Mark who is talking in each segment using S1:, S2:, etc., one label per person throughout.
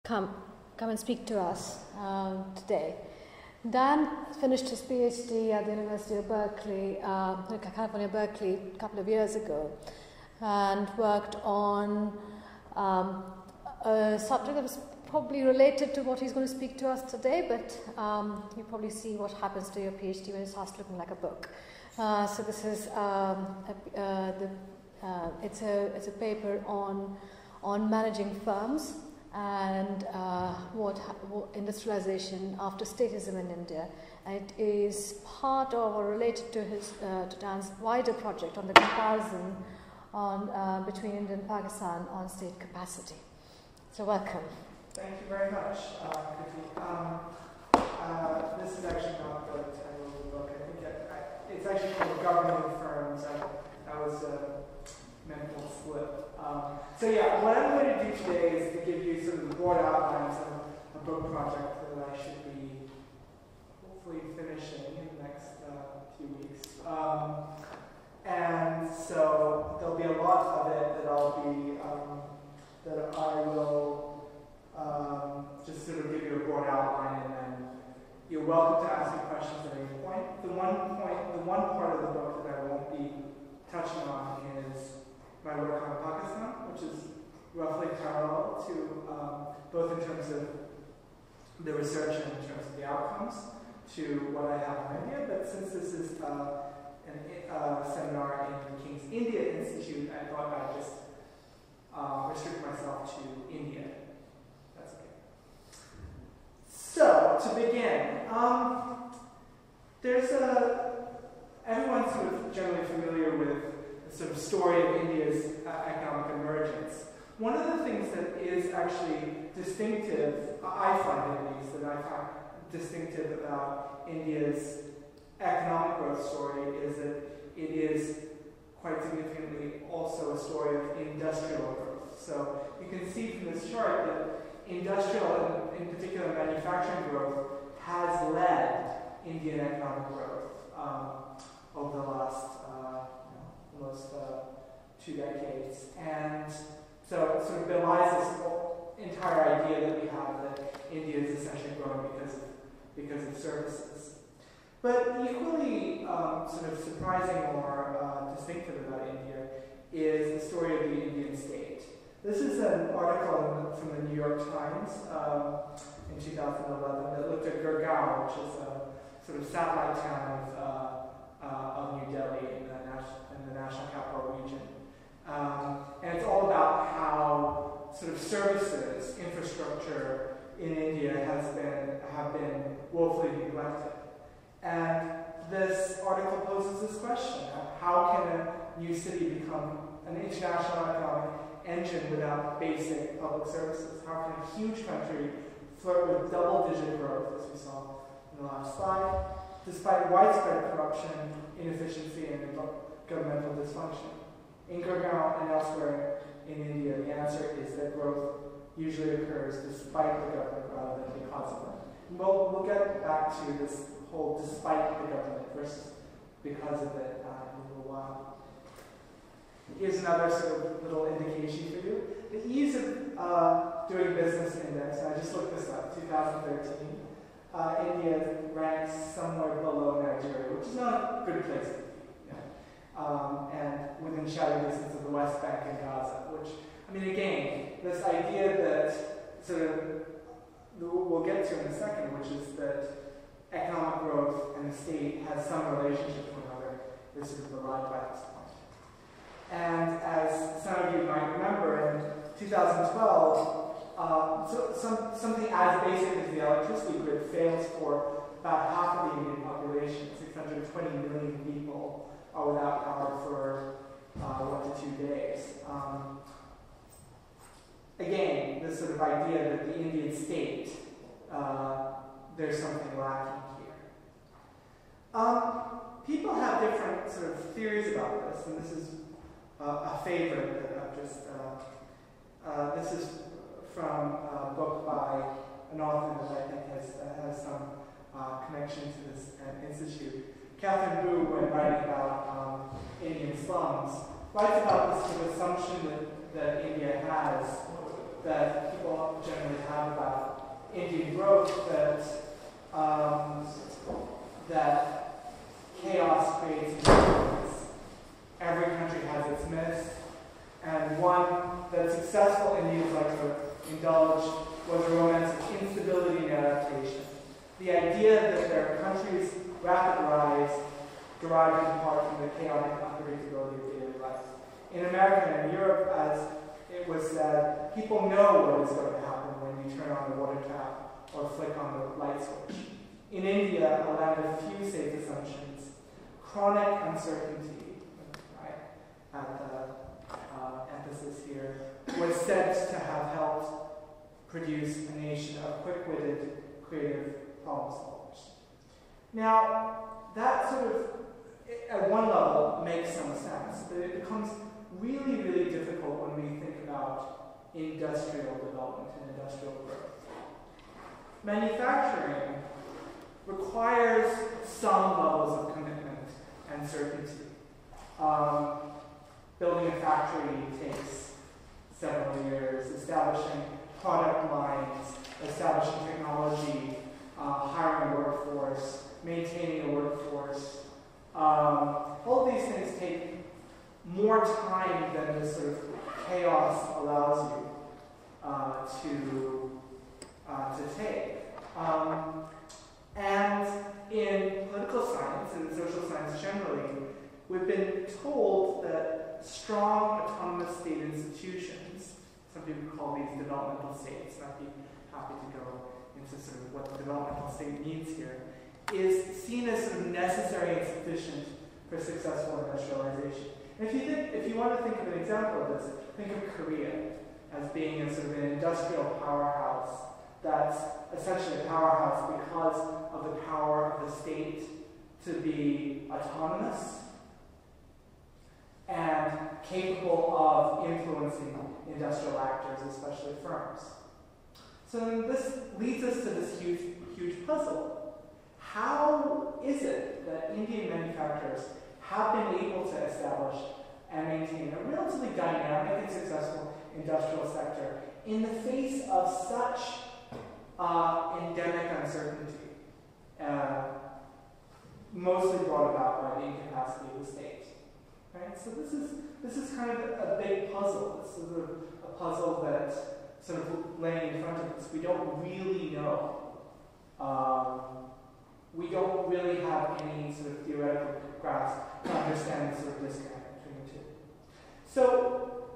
S1: come and speak to us today. Dan finished his PhD at the University of Berkeley, California, Berkeley, a couple of years ago, and worked on a subject that was probably related to what he's going to speak to us today, but you probably see what happens to your PhD when it starts looking like a book. So this is it's a paper on managing firms and what industrialization after statism in India. And it is part of or related to to Dan's wider project on the comparison between India and Pakistan on state capacity. So welcome.
S2: Thank you very much, this is actually not the title of the book. I think it's actually called Governing Firms. That was a mental slip. So yeah, what I'm going to do today is to give you sort of the broad outlines of a book project that I should be hopefully finishing in the next few weeks. And so there'll be a lot of it that I will just sort of give you a broad outline, and then you're welcome to ask me questions at any point. The one part of the book that I won't be touching on is my work on Pakistan, which is roughly parallel to both in terms of the research and in terms of the outcomes to what I have in India. But since this is a seminar in the King's India Institute, I thought I'd just restrict myself to India. That's okay. So, to begin, everyone's sort of generally familiar with the sort of story of India's economic emergence. One of the things that is actually distinctive, I find at least, distinctive about India's economic growth story is that it is quite significantly also a story of industrial growth. So you can see from this chart that industrial, and in particular manufacturing growth, has led Indian economic growth over the last almost 2 decades. And so it sort of belies this entire idea that we have that India is essentially growing because of services. But equally sort of surprising or distinctive about India is the story of the Indian state. This is an article from the New York Times in 2011 that looked at Gurgaon, which is a sort of satellite town of New Delhi in the National Capital Region. And it's all about how sort of services, infrastructure in India have been woefully neglected. And this article poses this question: how can a new city become an international economic engine without basic public services? How can a huge country flirt with double-digit growth, as we saw in the last slide, despite widespread corruption, inefficiency, and governmental dysfunction? In Gurgaon and elsewhere in India, the answer is that growth usually occurs despite the government rather than because of it. We'll get back to this whole despite the government versus because of it in a little while. Here's another sort of little indication for you. The ease of doing business index, and I just looked this up, 2013. India ranks somewhere below Nigeria, which is not a good place to be. And within shouting distance of the West Bank and Gaza, which, I mean, again, this idea that sort of we'll get to in a second, which is that economic growth and the state has some relationship to one another, is sort of belied by this point. And as some of you might remember, in 2012, something as basic as the electricity grid fails for about half of the Indian population. 620 million people are without power for 1 to 2 days. Again, this sort of idea that the Indian state, there's something lacking here. People have different sort of theories about this, and this is a favorite that I've just, this is from a book by an author that I think has some connection to this institute. Catherine Boo, when writing about Indian slums, writes about this sort of assumption that India has, that people generally have about Indian growth that that chaos creates independence. Every country has its myths, and one that successful Indians like to indulge was a romance of instability and adaptation. The idea that their country's rapid rise derived in part from the chaotic unpredictability of daily life. In America and Europe, as it was said, people know what is going to happen when you turn on the water tap or flick on the light switch. In India, a land of few safe assumptions, chronic uncertainty, right, at the emphasis here, was said to have helped produce a nation of quick-witted, creative problem solvers. Now, that sort of, at one level, makes some sense, but it becomes really, really difficult when we think about industrial development and industrial growth. Manufacturing requires some levels of commitment and certainty. Building a factory takes several years, establishing product lines, establishing technology, hiring a workforce, maintaining a workforce. All of these things take more time than this sort of chaos allows you to take. And in political science and social science generally, we've been told that strong autonomous state institutions, some people call these developmental states, and I'd be happy to go into sort of what the developmental state means here, is seen as sort of necessary and sufficient for successful industrialization. And if you want to think of an example of this, think of Korea as being a sort of an industrial powerhouse that's essentially a powerhouse because of the power of the state to be autonomous and capable of influencing industrial actors, especially firms. So this leads us to this huge puzzle. How is it that Indian manufacturers have been able to establish and maintain a relatively dynamic and successful industrial sector in the face of such endemic uncertainty, mostly brought about by the incapacity of the state? Right? So this is kind of a big puzzle. This is a puzzle that sort of laying in front of us. We don't really know. We don't really have any sort of theoretical grasp to understand the sort of disconnect between the two. So,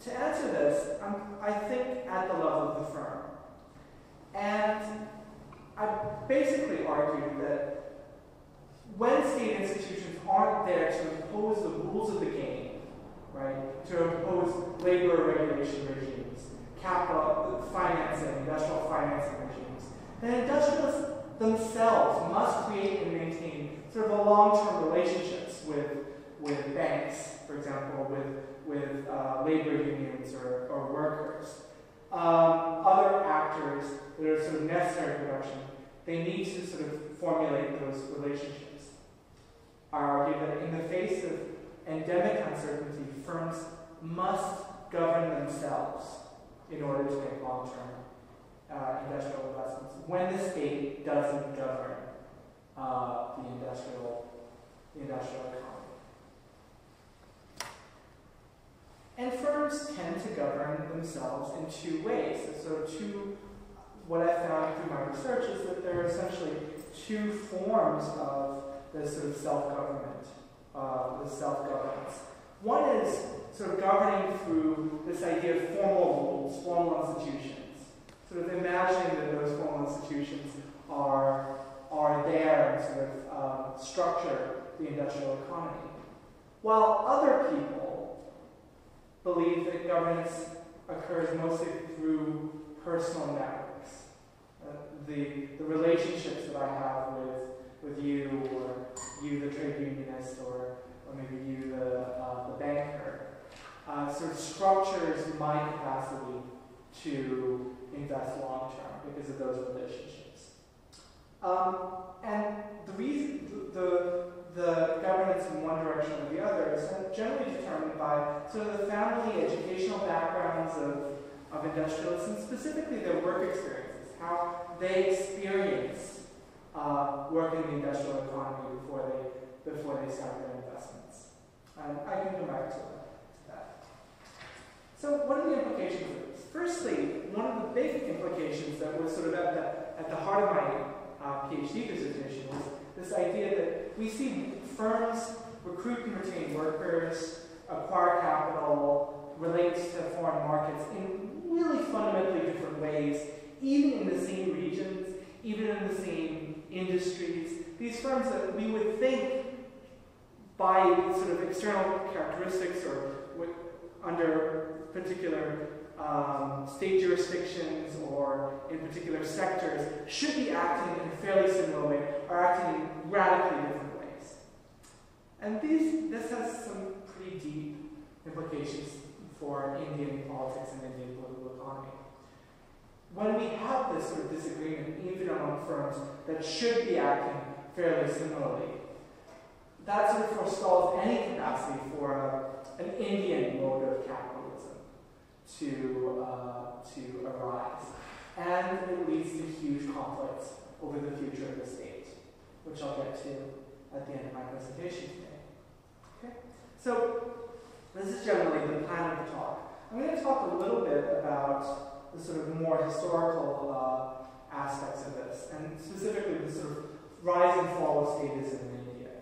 S2: to answer this, I think at the level of the firm. And I basically argued that when state institutions aren't there to impose the rules of the game, right, to impose labor regulation regimes, capital financing, industrial financing regimes, then industrialists themselves must create and maintain sort of a long-term relationships with banks, for example, with labor unions or workers. Other actors that are sort of necessary for production, they need to sort of formulate those relationships. I argue that in the face of endemic uncertainty, firms must govern themselves in order to make long-term industrial investments when the state doesn't govern the industrial economy. And firms tend to govern themselves in two ways. So what I found through my research is that there are essentially two forms of this sort of self-government, this self-governance. One is sort of governing through this idea of formal rules, formal institutions. Sort of imagining that those formal institutions are there and sort of structure the industrial economy. While other people believe that governance occurs mostly through personal networks. The relationships that I have with you, or you, the trade unionist, or maybe you, the banker, sort of structures my capacity to invest long term because of those relationships. And the reason the governance in one direction or the other is generally determined by sort of the family educational backgrounds of industrialists, and specifically their work experiences, how they experience work in the industrial economy before they start their investments. And I can come back to that. So what are the implications of this? Firstly, one of the big implications that was sort of at the heart of my PhD dissertation was this idea that we see firms recruit and retain workers, acquire capital, relate to foreign markets in really fundamentally different ways, even in the same regions, even in the same industries. These firms that we would think by sort of external characteristics or under particular state jurisdictions or in particular sectors should be acting in a fairly similar way, are acting in radically different ways. And this has some pretty deep implications for Indian politics and Indian political economy. When we have this sort of disagreement, even among firms that should be acting fairly similarly, that sort of forestalls any capacity for an Indian mode of capitalism to arise. And it leads to huge conflicts over the future of the state, which I'll get to at the end of my presentation today. Okay? So this is generally the plan of the talk. I'm going to talk a little bit about the sort of more historical aspects of this, and specifically the sort of rise and fall of statism in India.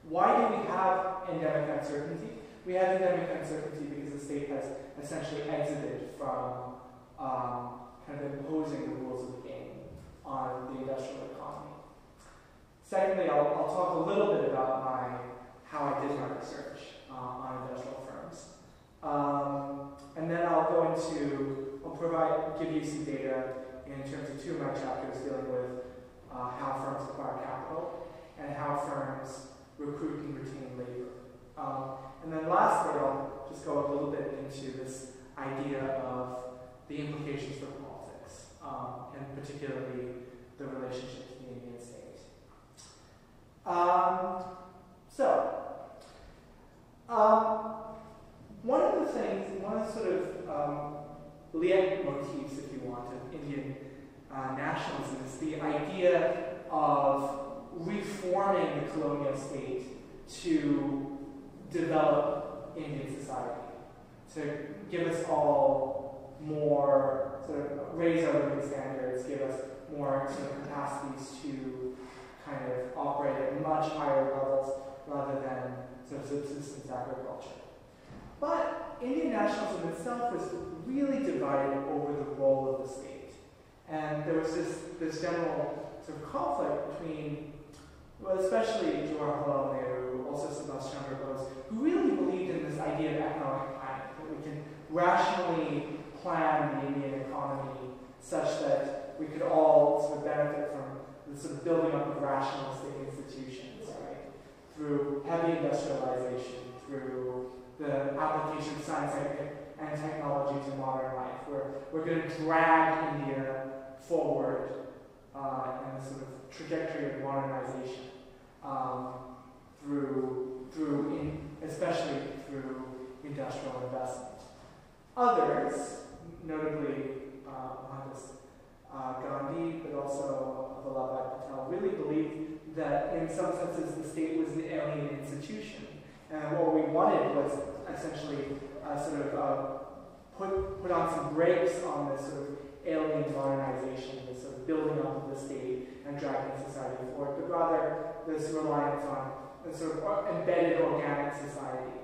S2: Why do we have endemic uncertainty? We have endemic uncertainty because the state has essentially exited from kind of imposing the rules of the game on the industrial economy. Secondly, I'll talk a little bit about how I did my research on industrial firms. And then I'll give you some data in terms of two of my chapters dealing with how firms acquire capital and how firms recruit and retain labor. And then lastly, I'll just go a little bit into this idea of the implications for politics, and particularly the relationship to the Indian state. One of the things, one of the sort of leitmotifs, if you want, of Indian nationalism is the idea of reforming the colonial state to develop Indian society, to give us all more, sort of raise our living standards, give us more sort of capacities to kind of operate at much higher levels rather than sort of subsistence agriculture. But Indian nationalism itself was really divided over the role of the state. And there was this general sort of conflict between, well, especially Jawaharlal Nehru, also Subhash Chandra Bose, who really believed in this idea of economic planning, that we can rationally plan the Indian economy such that we could all sort of benefit from the sort of building up of rationalistic institutions, right? Through heavy industrialization, through the application of science and technology to modern life. We're going to drag India forward in the sort of trajectory of modernization especially through industrial investment. Others, notably Gandhi, but also Vallabhbhai Patel, really believed that in some senses the state was an alien institution. And what we wanted was essentially put on some brakes on this sort of alien modernization, this sort of building up of the state and dragging society forward, but rather this reliance on a sort of embedded organic society.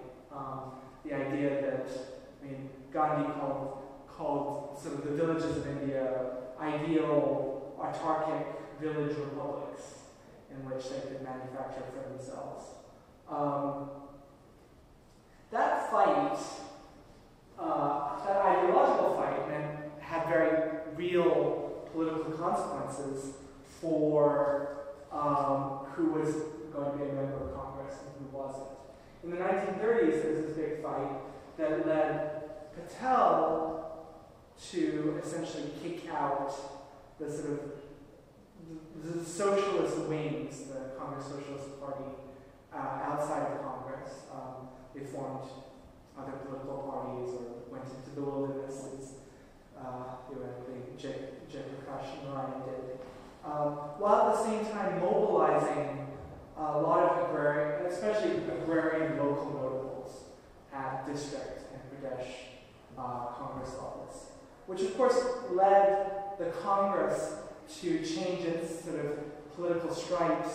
S2: The idea that, Gandhi called sort of the villages of India ideal autarkic village republics in which they could manufacture for themselves. That fight, that ideological fight, had very real political consequences for who was going to be a member of Congress and who wasn't. In the 1930s, there was this big fight that led Patel to essentially kick out the sort of the socialist wings, the Congress Socialist Party, outside of Congress. They formed other political parties or went into the wilderness, as theoretically Jay Prakash Narayan did. while at the same time mobilizing a lot of agrarian, especially agrarian local notables at district and Pradesh Congress levels, which of course led the Congress to change its sort of political stripes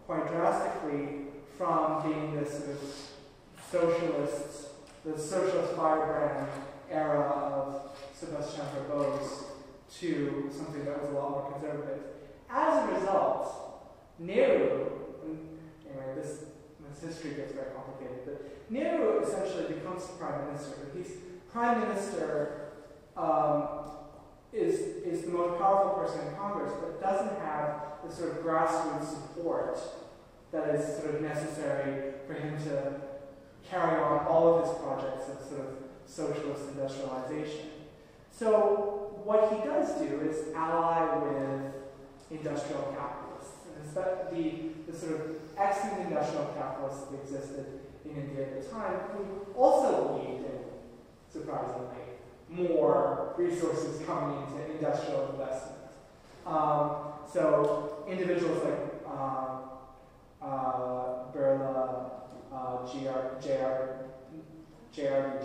S2: quite drastically from being this sort of the socialist firebrand era of Subhash Chandra Bose to something that was a lot more conservative. As a result, Nehru, anyway, this history gets very complicated, but Nehru essentially becomes prime minister. He's prime minister is the most powerful person in Congress, but doesn't have the sort of grassroots support that is sort of necessary for him to carry on all of his projects of sort of socialist industrialization. So what he does do is ally with industrial capitalists, and the sort of excellent industrial capitalists that existed in India at the time, who also believed in, surprisingly, more resources coming into industrial investment. So individuals like Birla, J.R.B.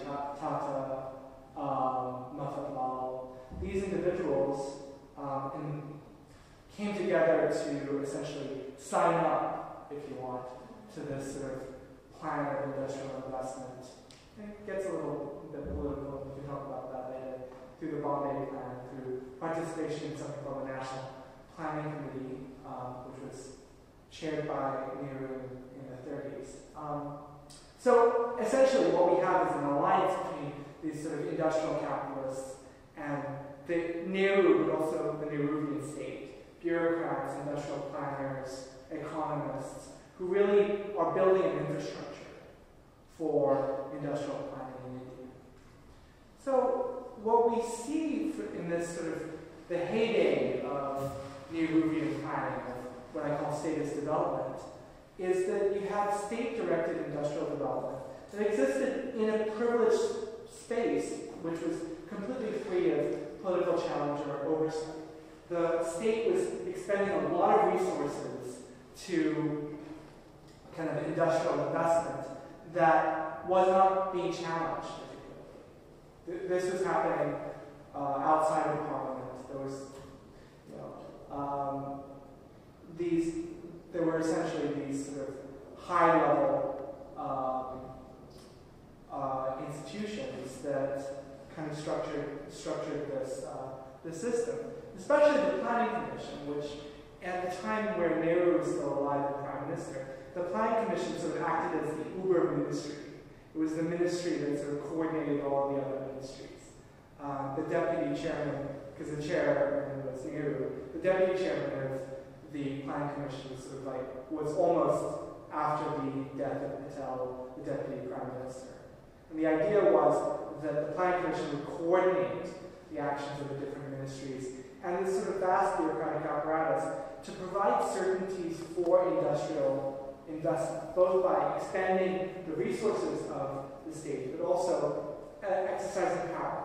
S2: Tata, Mafatmal, these individuals came together to essentially sign up, if you want, to this sort of plan of industrial investment. It gets a little bit political, we can talk about that later, through the Bombay Plan, through participation in something called the National Planning Committee, which was chaired by Nehru in the 30s. So essentially what we have is an alliance between these sort of industrial capitalists and the Nehru, but also the Nehruvian state, bureaucrats, industrial planners, economists, who really are building an infrastructure for industrial planning in India. So what we see in this sort of the heyday of Nehruvian planning, of what I call statist development, is that you have state-directed industrial development that existed in a privileged space which was completely free of political challenge or oversight. The state was expending a lot of resources to kind of industrial investment that was not being challenged, if you will. This was happening outside of Parliament. There was, there were essentially these sort of high-level institutions that kind of structured this system, especially the Planning Commission, which at the time where Nehru was still alive and Prime Minister, the Planning Commission sort of acted as the Uber ministry. It was the ministry that sort of coordinated all the other ministries. The deputy chairman, because the chairman was Nehru, the deputy chairman of the Planning Commission was sort of was almost after the death of Patel, the deputy prime minister. And the idea was that the Planning Commission would coordinate the actions of the different ministries and this sort of vast bureaucratic apparatus to provide certainties for industrial investment, both by expanding the resources of the state, but also exercising power,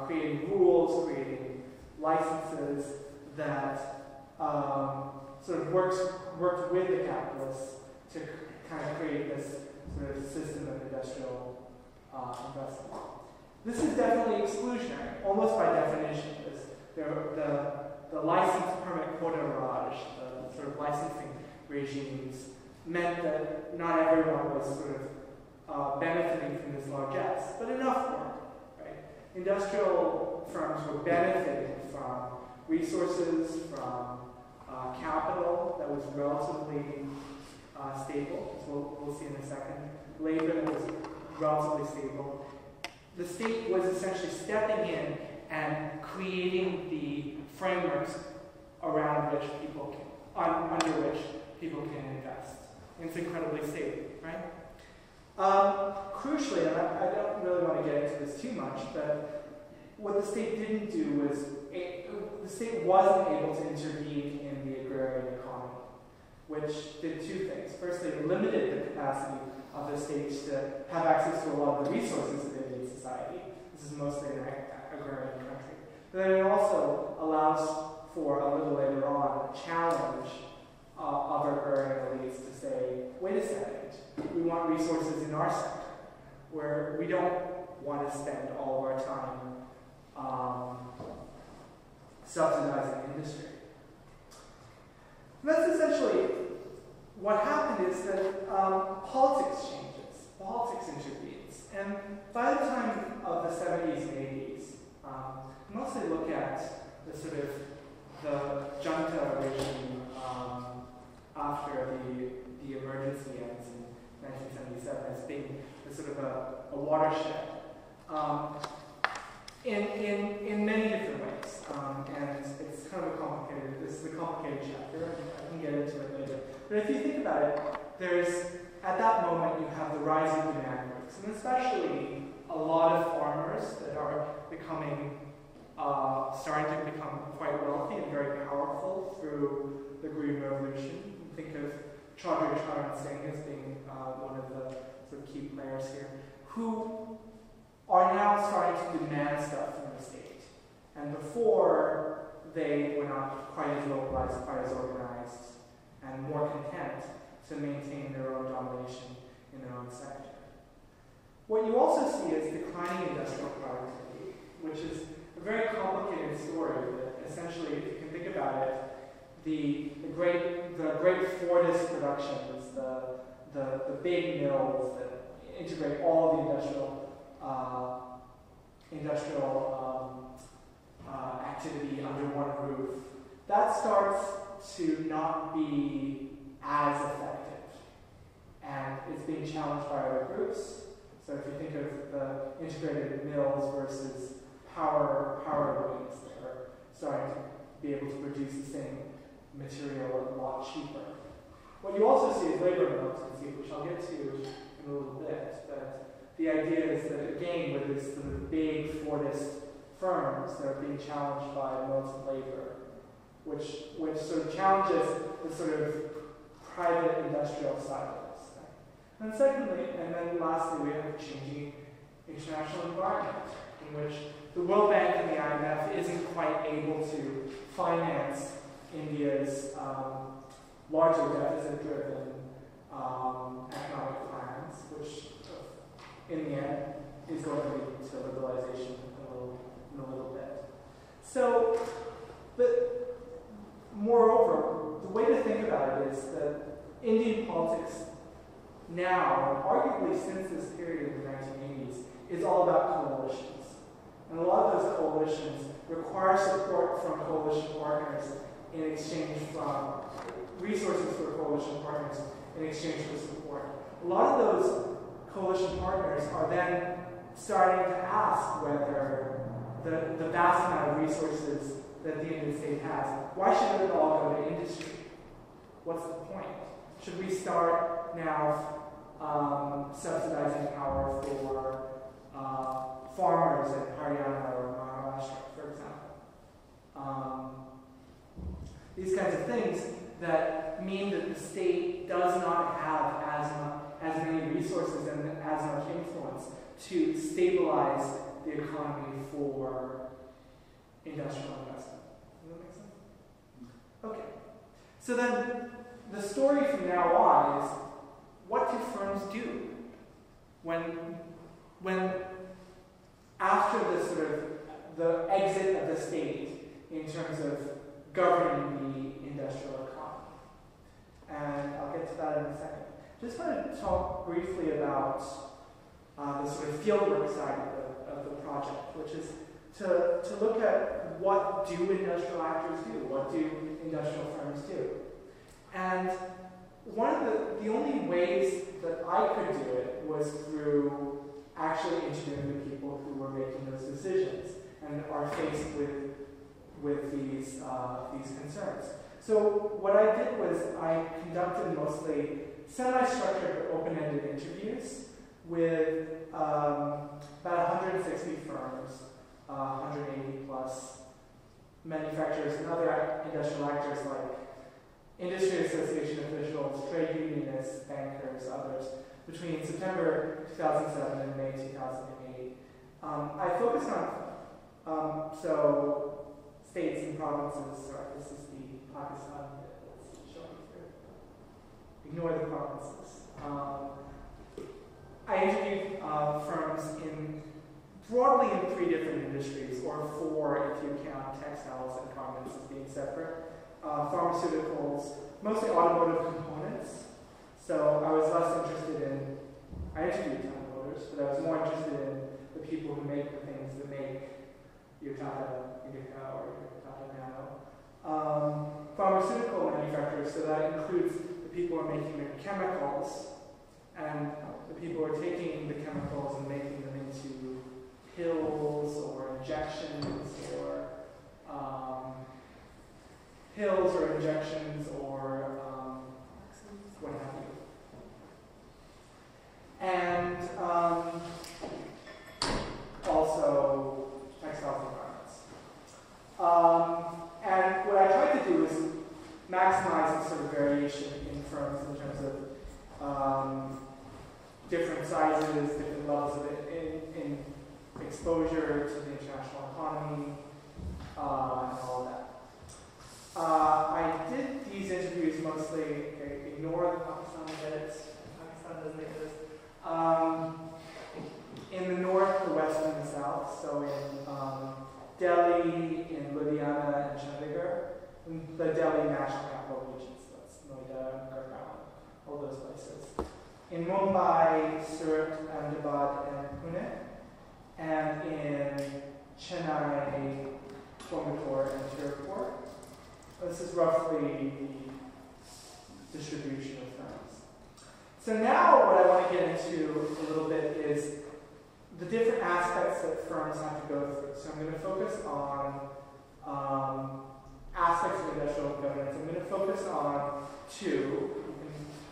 S2: creating rules, creating licenses that sort of worked with the capitalists to kind of create this sort of system of industrial investment. This is definitely exclusionary, almost by definition. The license permit quota raj, the sort of licensing regimes, meant that not everyone was sort of benefiting from this largesse, but enough weren't. Right? Industrial firms were benefiting from resources, from capital that was relatively stable, as we'll see in a second. Labor that was relatively stable. The state was essentially stepping in and creating the frameworks around which people can, under which people can invest. And it's incredibly stable, right? Crucially, and I don't really want to get into this too much, but what the state didn't do was, the state wasn't able to intervene in the agrarian economy, which did two things. Firstly, it limited the capacity of the states to have access to a lot of the resources of Indian society. This is mostly an agrarian country. But then it also allows for, a little later on, resources in our sector, where we don't want to spend all of our time subsidizing industry. And that's essentially what happened is that politics changes, politics intervenes. And by the time of the 70s and 80s, mostly look at the sort of the junta regime after the emergency ends in 1977 as being a sort of a watershed in many different ways. And it's kind of a complicated, this is a complicated chapter, I can get into it later. But if you think about it, at that moment you have the rise of demand groups, and especially a lot of farmers that are starting to become quite wealthy and very powerful through the Green Revolution. Think of Chaudhry Charan Singh as being one of the sort of key players here, who are now starting to demand stuff from the state. And before, they were not quite as localized, quite as organized, and more content to maintain their own domination in their own sector. What you also see is declining industrial productivity, which is a very complicated story that essentially, if you can think about it, the great Fordist productions, the big mills that integrate all the industrial activity under one roof, that starts to not be as effective, and it's being challenged by other groups. So if you think of the integrated mills versus power lines that are starting to be able to produce the same material a lot cheaper. What you also see is labor militancy, which I'll get to in a little bit. But the idea is that, again, with these sort of big Fordist firms that are being challenged by militant labor, which sort of challenges the sort of private industrial silos. And secondly, and then lastly, we have a changing international environment in which the World Bank and the IMF isn't quite able to finance India's largely deficit-driven economic plans, which in the end is going to lead to liberalization in a little bit. So, but moreover, the way to think about it is that Indian politics now, arguably since this period in the 1980s, is all about coalitions. And a lot of those coalitions require support from coalition partners in exchange from resources for coalition partners in exchange for support. A lot of those coalition partners are then starting to ask whether the vast amount of resources that the Indian state has, why should it all go to industry? What's the point? Should we start now subsidizing power for farmers in Haryana or Maharashtra, for example? These kinds of things that mean that the state does not have as many resources and as much influence to stabilize the economy for industrial investment. Does that make sense? Okay. So then the story from now on is, what do firms do when after the sort of the exit of the state in terms of governing the industrial economy? And I'll get to that in a second. Just want to talk briefly about the sort of fieldwork side of the project, which is to look at what do industrial actors do, what do industrial firms do. And one of the only ways that I could do it was through actually interviewing the people who were making those decisions and are faced with these concerns. So what I did was I conducted mostly semi-structured open-ended interviews with about 160 firms, 180 plus manufacturers and other industrial actors like Industrialisation officials, trade unionists, bankers, others, between September 2007 and May 2008. I focused on, so states and provinces. Sorry, this is the Pakistan that's showing through. Ignore the provinces. I interviewed firms broadly in 3 different industries, or 4 if you count textiles and garments as being separate. Pharmaceuticals, mostly automotive components. So I was less interested in, I interviewed Tata Motors, but I was more interested in the people who make the things that make your Tata Indica or your Tata Nano. Pharmaceutical manufacturers, so that includes the people who are making the chemicals and the people who are taking the chemicals and making them into pills or injections or what have you. And also textiles and garments. And what I tried to do is maximize the sort of variation in firms in terms of different sizes, different levels of in exposure to the international economy, and all of that. I did these interviews mostly, ignore the Pakistan bit, Pakistan doesn't exist, in the north, the west, and the south, so in Delhi, in Ludhiana, and Chandigarh, in the Delhi national capital regions, that's Noida, Gurgaon, all those places. In Mumbai, Surat, Ahmedabad, and Pune, and in Chennai, Coimbatore, and Tirupur. This is roughly the distribution of firms. So now what I want to get into a little bit is the different aspects that firms have to go through. So I'm going to focus on aspects of industrial governance. I'm going to focus on 2.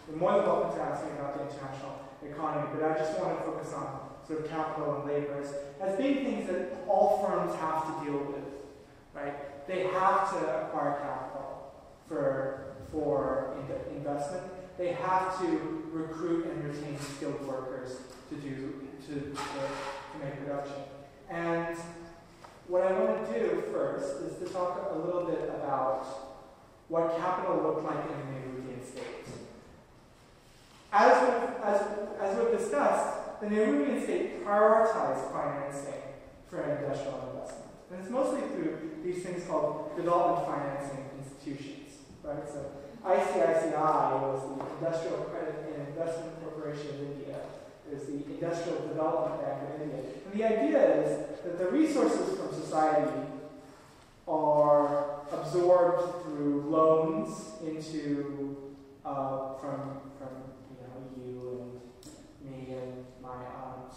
S2: You're more than welcome to ask me about the international economy, but I just want to focus on sort of capital and labor as being things that all firms have to deal with, right? They have to acquire capital for investment. They have to recruit and retain skilled workers to make production. And what I want to do first is to talk a little bit about what capital looked like in the Nehruvian state. As we've discussed, the Nehruvian state prioritized financing for industrial investment. And it's mostly through these things called development financing institutions, right? So ICICI was the Industrial Credit and Investment Corporation of India. There's the Industrial Development Bank of India. And the idea is that the resources from society are absorbed through loans into from you and me and my aunt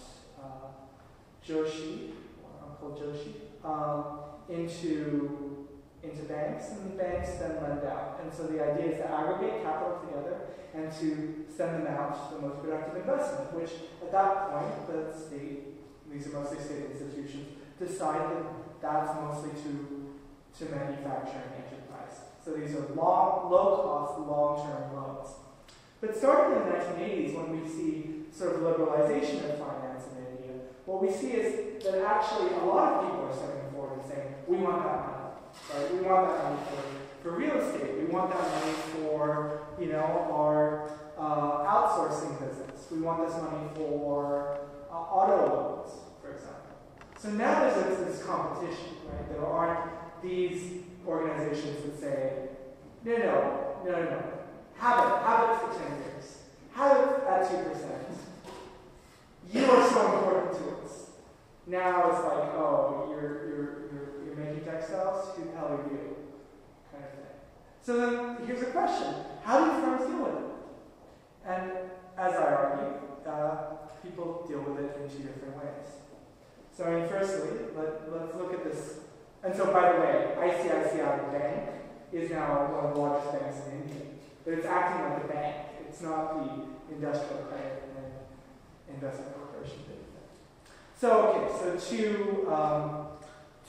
S2: Joshi, or Uncle Joshi, into banks, and the banks then lend out. And so the idea is to aggregate capital together and to send them out to the most productive investment, which at that point the state, these are mostly state institutions, decide that that's mostly to manufacturing enterprise. So these are low-cost, long-term loans. But starting in the 1980s, when we see sort of liberalization of finance in India, what we see is that actually a lot of people are stepping forward and saying, we want that money. Right? We want that money for real estate. We want that money for our outsourcing business. We want this money for auto loans, for example. So now there's this competition, right? There aren't these organizations that say, no. Have it for 10 years. Have it at 2%. You are so important to us. Now it's like, oh, you're making textiles? Who the hell are you? Kind of thing. So then here's a question. How do firms deal with it? And as I argue, people deal with it in 2 different ways. So firstly, let's look at this. And so by the way, ICICI Bank is now one of the largest banks in India. But it's acting like a bank. It's not the Industrial Credit and Investment Corporation. So okay, so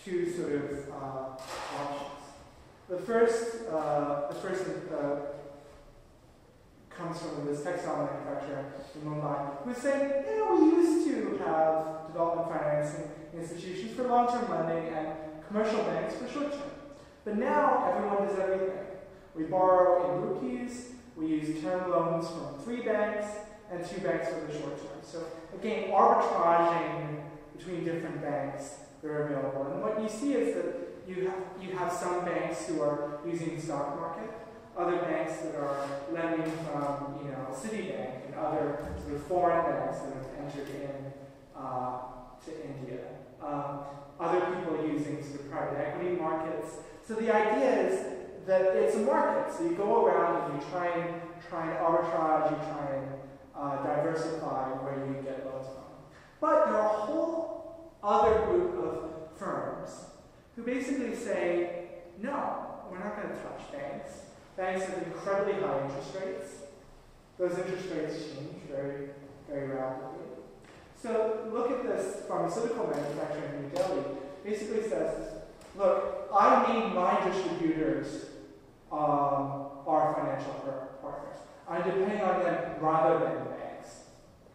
S2: two sort of options. The first comes from this textile manufacturer in Mumbai, who's saying, we used to have development financing institutions for long-term lending and commercial banks for short-term. But now everyone does everything. We borrow in rupees, we use term loans from 3 banks, and 2 banks for the short term. So again, arbitraging between different banks that are available. And what you see is that you have some banks who are using the stock market, other banks that are lending from, Citibank and other sort of foreign banks that have entered in to India. Other people are using sort of private equity markets. So the idea is that it's a market. So you go around and you try and arbitrage, you try and diversify where you get loans from. But there are a whole other group of firms who basically say, no, we're not going to touch banks. Banks have incredibly high interest rates. Those interest rates change very, very rapidly. So look at this pharmaceutical manufacturer in New Delhi. Basically says, look, I need my distributors are financial partners. I'm depending on them rather than banks,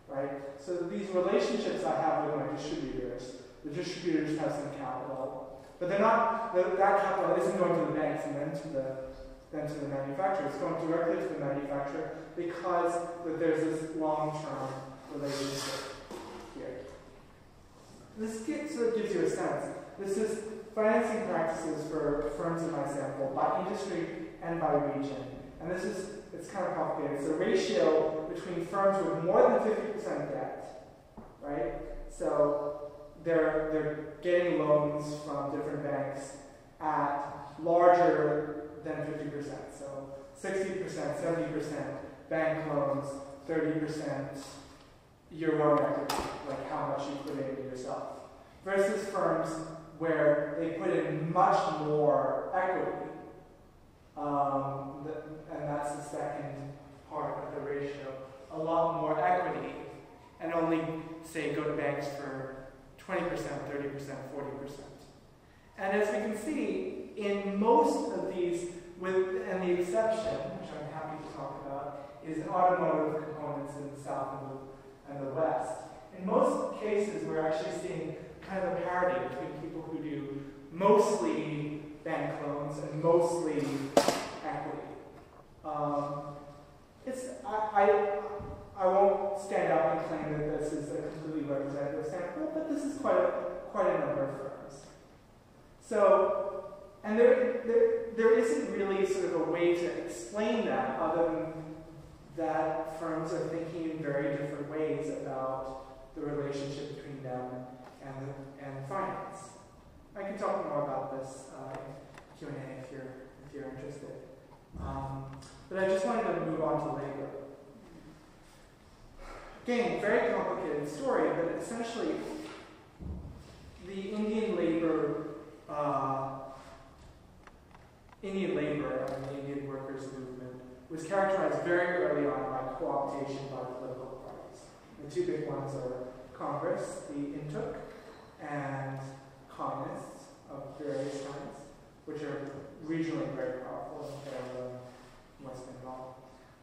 S2: right? So these relationships I have with my distributors, the distributors have some capital, but they're not. That capital isn't going to the banks and then to the manufacturer. It's going directly to the manufacturer because there's this long-term relationship here. This sort of gives you a sense. This is financing practices for firms in my sample by industry and by region. And it's kind of complicated. It's a ratio between firms with more than 50% debt, right? So they're getting loans from different banks at larger than 50%. So 60%, 70% bank loans, 30% your own equity, like how much you put in yourself. Versus firms where they put in much more equity. And that's the second part of the ratio. A lot more equity, and only, say, go to banks for 20%, 30%, 40%. And as we can see, in most of these, and the exception, which I'm happy to talk about, is automotive components in the South and the West. In most cases, we're actually seeing kind of a parity between people who do mostly bank loans and mostly equity. I won't stand up and claim that this is a completely representative sample, but this is quite a number of firms. So, and there isn't really sort of a way to explain that other than that firms are thinking in very different ways about the relationship between them and finance. I can talk more about this in Q&A if you're interested. But I just wanted to move on to labor. Again, very complicated story, but essentially the Indian labor and the Indian workers movement was characterized very early on by co-optation by political parties. The two big ones are Congress, the Intuk, and communists of various kinds, which are regionally very powerful in Kerala and West Bengal.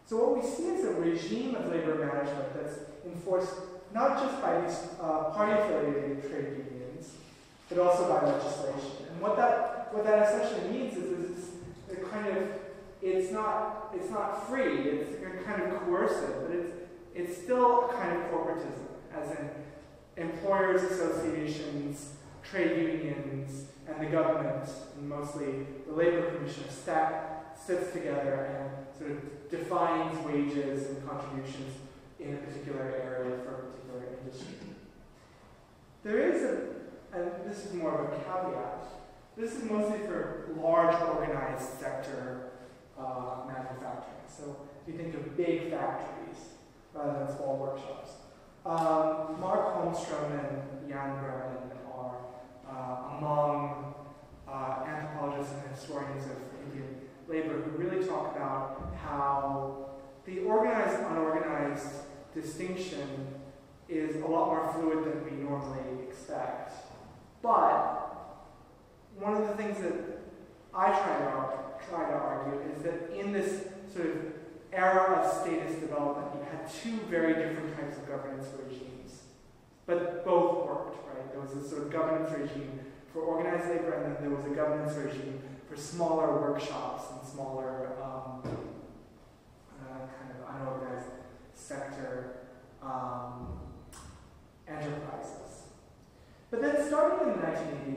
S2: So what we see is a regime of labor management that's enforced not just by these party-affiliated trade unions, but also by legislation. And what that essentially means is it's not free, it's kind of coercive, but it's still a kind of corporatism, as in employers, associations, trade unions, and the government, and mostly the labor commission, sits together and sort of defines wages and contributions in a particular area for a particular industry. There is and this is more of a caveat, this is mostly for large organized sector manufacturing. So if you think of big factories rather than small workshops. Mark Holmstrom and Jan Brennan are among anthropologists and historians of Indian labor who really talk about how the organized-unorganized distinction is a lot more fluid than we normally expect. But one of the things that I try to argue is that in this sort of era of statist development, you had two very different types of governance regimes, but both worked, right? There was a sort of governance regime for organized labor, and then there was a governance regime for smaller workshops and smaller kind of unorganized sector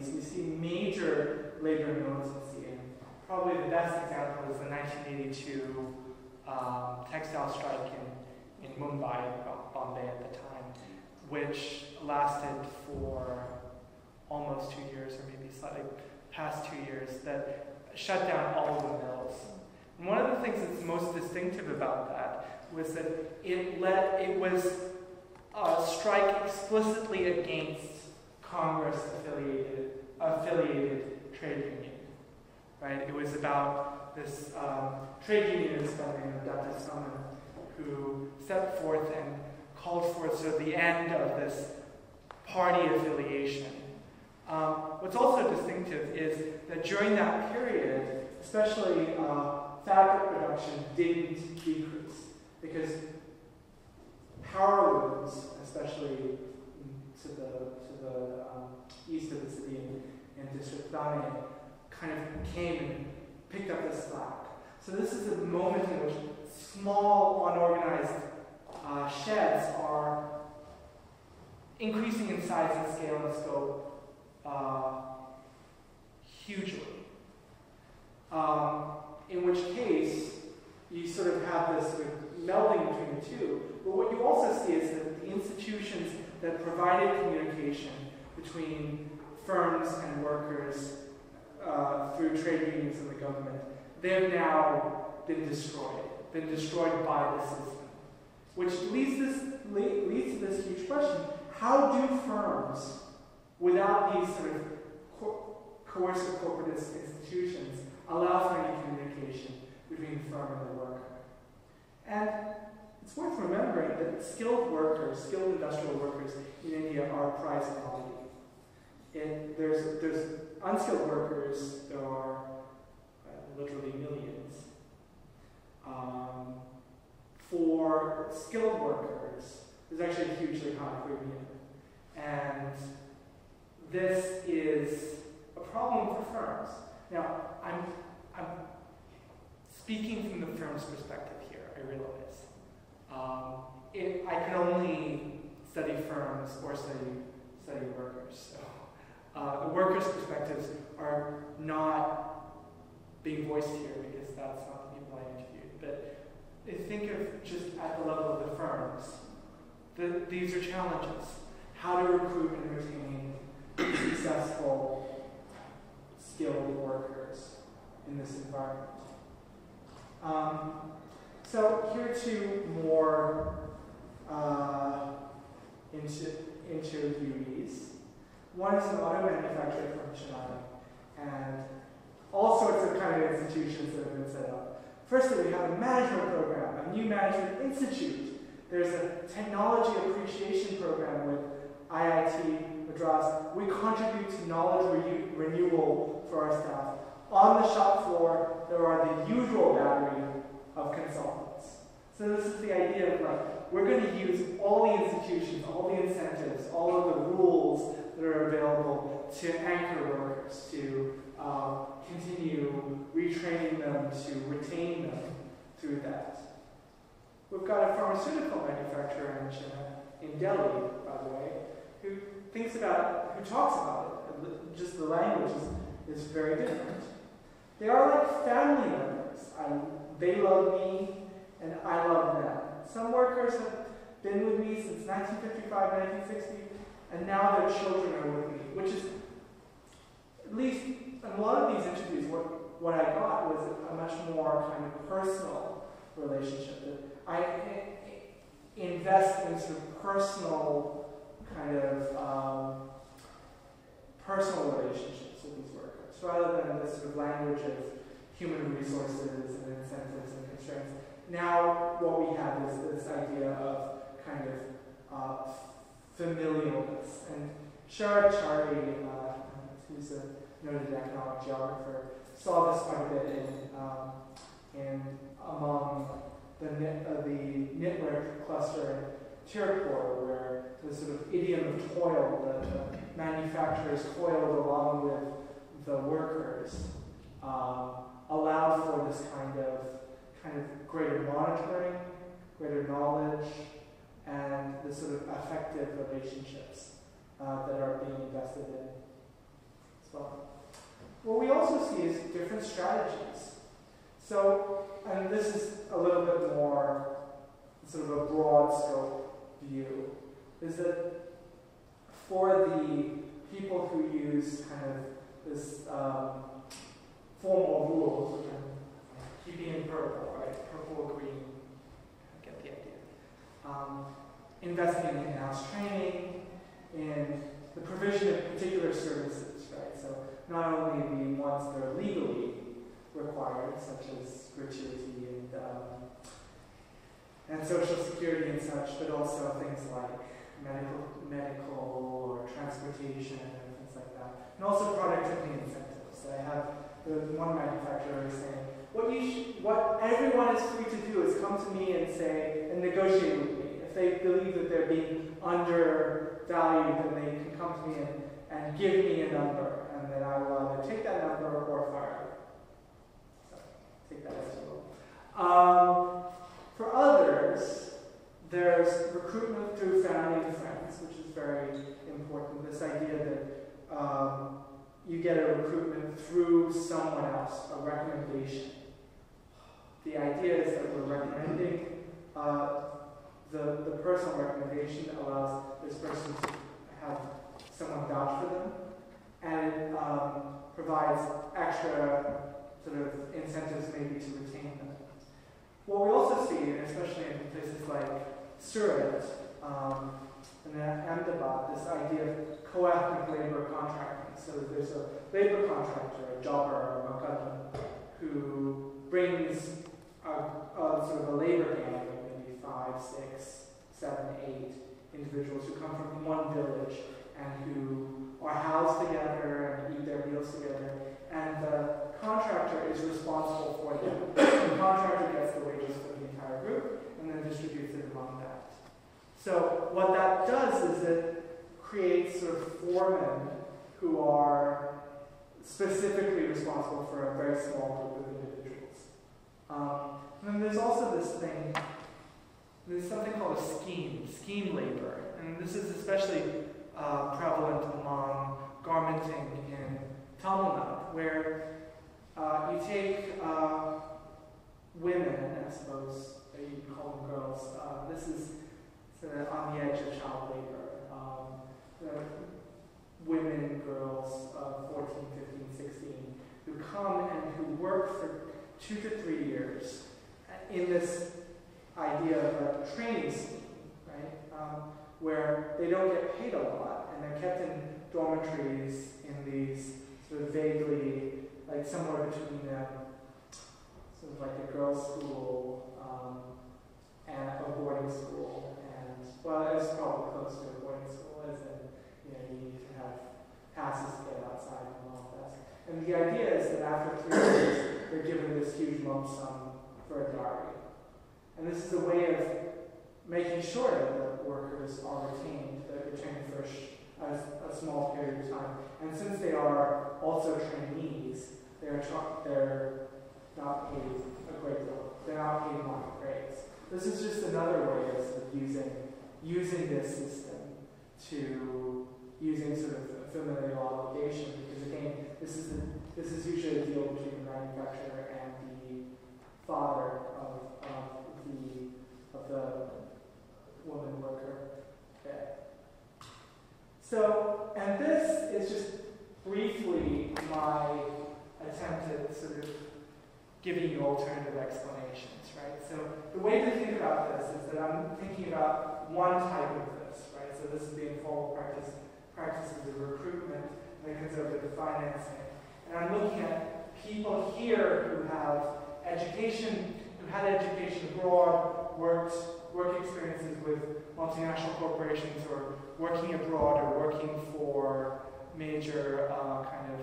S2: 1980s, we see major labor militancy. And probably the best example is the 1982 textile strike in Mumbai, Bombay at the time, which lasted for almost 2 years, or maybe slightly past 2 years, that shut down all of the mills. And one of the things that's most distinctive about that was that it was a strike explicitly against Congress-affiliated trade union, right? It was about this trade unionist by the name of Adnan Naseemullah who stepped forth and called for sort of the end of this party affiliation. What's also distinctive is that during that period, especially fabric production didn't decrease because power looms, especially to the east of the city in District Thane, kind of came and picked up the slack. So this is a moment in which small, unorganized sheds are increasing in size and scale and scope hugely. In which case, you sort of have this sort of melding between the two. But what you also see is that the institutions that provided communication between firms and workers through trade unions and the government, they've now been destroyed by the system. Which leads to this huge question: how do firms, without these sort of coercive corporatist institutions, allow for any communication between the firm and the worker? And it's worth remembering that skilled industrial workers in India are a prized commodity. There's unskilled workers, there are literally millions. For skilled workers, there's actually a hugely high premium. And this is a problem for firms. Now, I'm speaking from the firm's perspective here, I realize. I can only study firms or study workers. So the workers' perspectives are not being voiced here because that's not the people I interviewed. But think of just at the level of the firms. These are challenges. How to recruit and retain successful, skilled workers in this environment. So here are two more interviewees. One is an auto manufacturer from Chennai, and all sorts of kind of institutions that have been set up. Firstly, we have a management program, a new management institute. There's a technology appreciation program with IIT Madras. We contribute to knowledge renewal for our staff. On the shop floor, there are the usual battery of consultants. So this is the idea of like, we're going to use all the institutions, all the incentives, all of the rules that are available to anchor workers, to continue retraining them, to retain them through that. We've got a pharmaceutical manufacturer in Delhi, by the way, who talks about it. Just the language is very different. They are like family members. They love me, and I love them. Some workers have been with me since 1955, 1960, and now their children are with me, which is, at least in a lot of these interviews, what I got was a much more kind of personal relationship. That I invest in sort of personal kind of personal relationships with these workers, rather than this sort of language of human resources and incentives and constraints. Now what we have is this idea of kind of familialness. And Sharad Chari, who's a noted economic geographer, saw this quite a bit in among the knitwear cluster in Tirupur, where the sort of idiom of toil, the manufacturers toiled along with the workers, allowed for this kind of greater monitoring, greater knowledge, and the sort of affective relationships that are being invested in. well. What we also see is different strategies. So, and this is a little bit more sort of a broad scope view, is that for the people who use kind of this formal rules, which I'm keeping in purple, right? Purple, green, I get the idea. Investing in in-house training, in the provision of particular services, right? So not only the ones that are legally required, such as gratuity and social security and such, but also things like medical or transportation and things like that, and also productivity incentives. I have the one manufacturer saying, what everyone is free to do is come to me and say and negotiate with me. If they believe that they're being undervalued, then they can come to me and give me a number, and then I will either take that number or fire you. So take that as you will. For others, there's recruitment through family and friends, which is very important. This idea that you get a recruitment through someone else, a recommendation. The idea is that we're recommending the personal recommendation allows this person to have someone vouch for them, and it provides extra sort of incentives maybe to retain them. What we also see, and especially in places like Surat and Ahmedabad, this idea of co-ethnic labor contracting. So there's a labor contractor, a jobber, or a muqaddam, who brings sort of a labor gang of maybe 5, 6, 7, 8 individuals who come from one village and who are housed together and eat their meals together, and the contractor is responsible for them. The contractor gets the wages for the entire group and then distributes it among that. So what that does is it creates sort of foremen who are specifically responsible for a very small group of individuals. And then there's also this thing, there's something called a scheme labor, and this is especially prevalent among garmenting in Tamil Nadu, where you take women, I suppose you call them girls, this is sort of on the edge of child labor. Women, girls of 14, 15, 16, who come and who work for 2 to 3 years in this idea of a training scheme, right? Where they don't get paid a lot, and they're kept in dormitories in these sort of vaguely, like somewhere between sort of like a girls' school and a boarding school, and well, it's probably close to a boarding school, as in, you need to have passes to get outside and all of that. And the idea is that after 3 years, they're given this huge lump sum for a dowry. And this is a way of making sure that the workers are retained, that they're retained for a small period of time. And since they are also trainees, they're not paid a great deal. They're not paid market rates. This is just another way of sort of using this system to using sort of familial obligation, because again, this is usually a deal between the manufacturer and the father of the woman worker. Okay. So, and this is just briefly my attempt at sort of giving you alternative explanations, right? So the way to think about this is that I'm thinking about one type of this, right? So this is the informal practices of recruitment and the conservative financing. And I'm looking at people here who have education, who had education abroad, work experiences with multinational corporations, or working abroad, or working for major kind of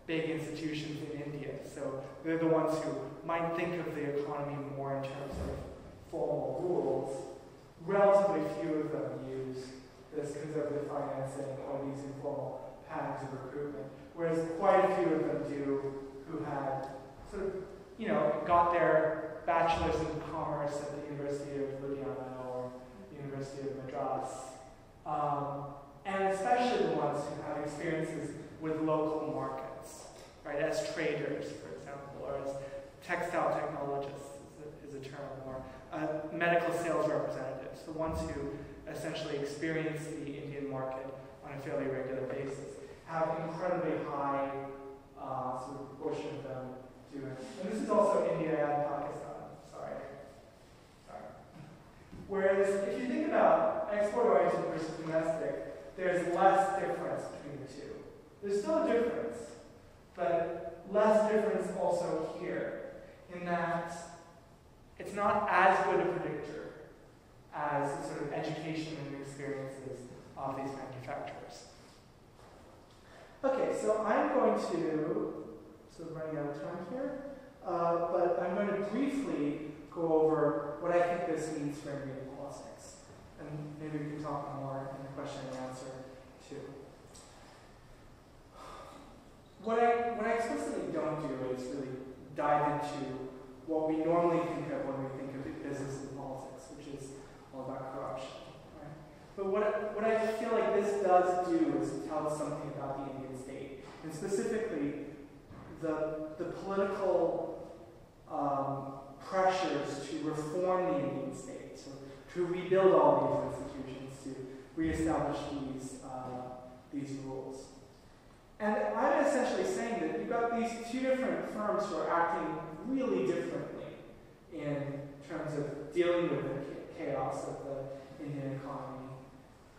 S2: big institutions in India. So they're the ones who might think of the economy more in terms of formal rules. Relatively few of them use this conservative financing or these informal patterns of recruitment, whereas quite a few of them do, who had sort of, got their bachelor's in commerce at the University of Ludhiana or University of Madras. And especially the ones who have experiences with local markets, right, as traders, for example, or as textile technologists is a term, or medical sales representatives, the ones who essentially experience the Indian market on a fairly regular basis, have incredibly high sort of proportion of them do it. And this is also India and Pakistan. Sorry. Whereas if you think about export-oriented versus domestic, there's less difference between the two. There's still a difference, but less difference also here, in that it's not as good a predictor as the sort of education and experiences of these manufacturers. Okay, so I'm going to, sort of running out of time here, but I'm going to briefly go over what I think this means for Indian politics. And maybe we can talk more in the question and answer too. What I explicitly don't do is really dive into what we normally think of when we think of business and politics, which is all about corruption. Right? But what I feel like this does do is tell us something about the Indian state, and specifically the political pressures to reform the Indian state, so to rebuild all these institutions, to reestablish these rules. And I'm essentially saying that you've got these two different firms who are acting really differently in terms of dealing with the chaos of the Indian economy,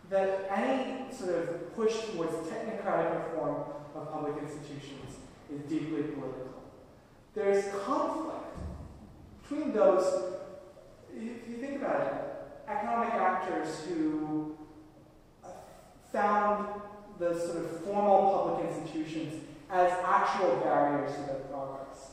S2: that any sort of push towards technocratic reform of public institutions is deeply political. There's conflict between those, if you think about it, economic actors who found the sort of formal public institutions as actual barriers to their progress,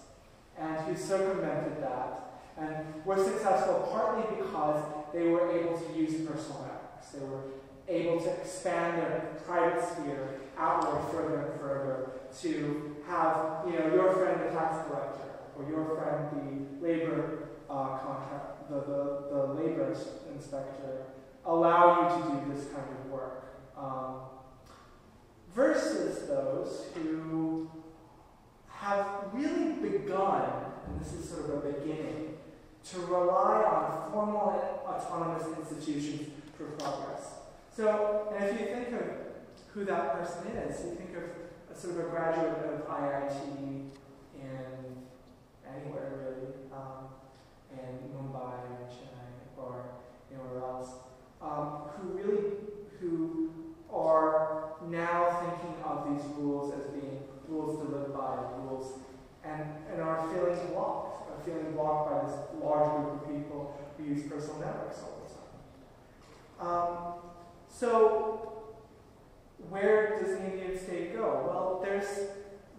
S2: and who circumvented that, and were successful partly because they were able to use personal networks. They were able to expand their private sphere outward further and further to have, your friend the tax collector, or your friend the labor the labor inspector allow you to do this kind of work. Versus those who have really begun, and this is sort of a beginning, to rely on formal autonomous institutions for progress. So, and if you think of who that person is, you think of a sort of a graduate of IIT in anywhere really, in Mumbai or Chennai or anywhere else, who are now thinking of these rules as being rules to live by, rules, and are feeling blocked by this large group of people who use personal networks all the time. So where does the Indian state go? Well,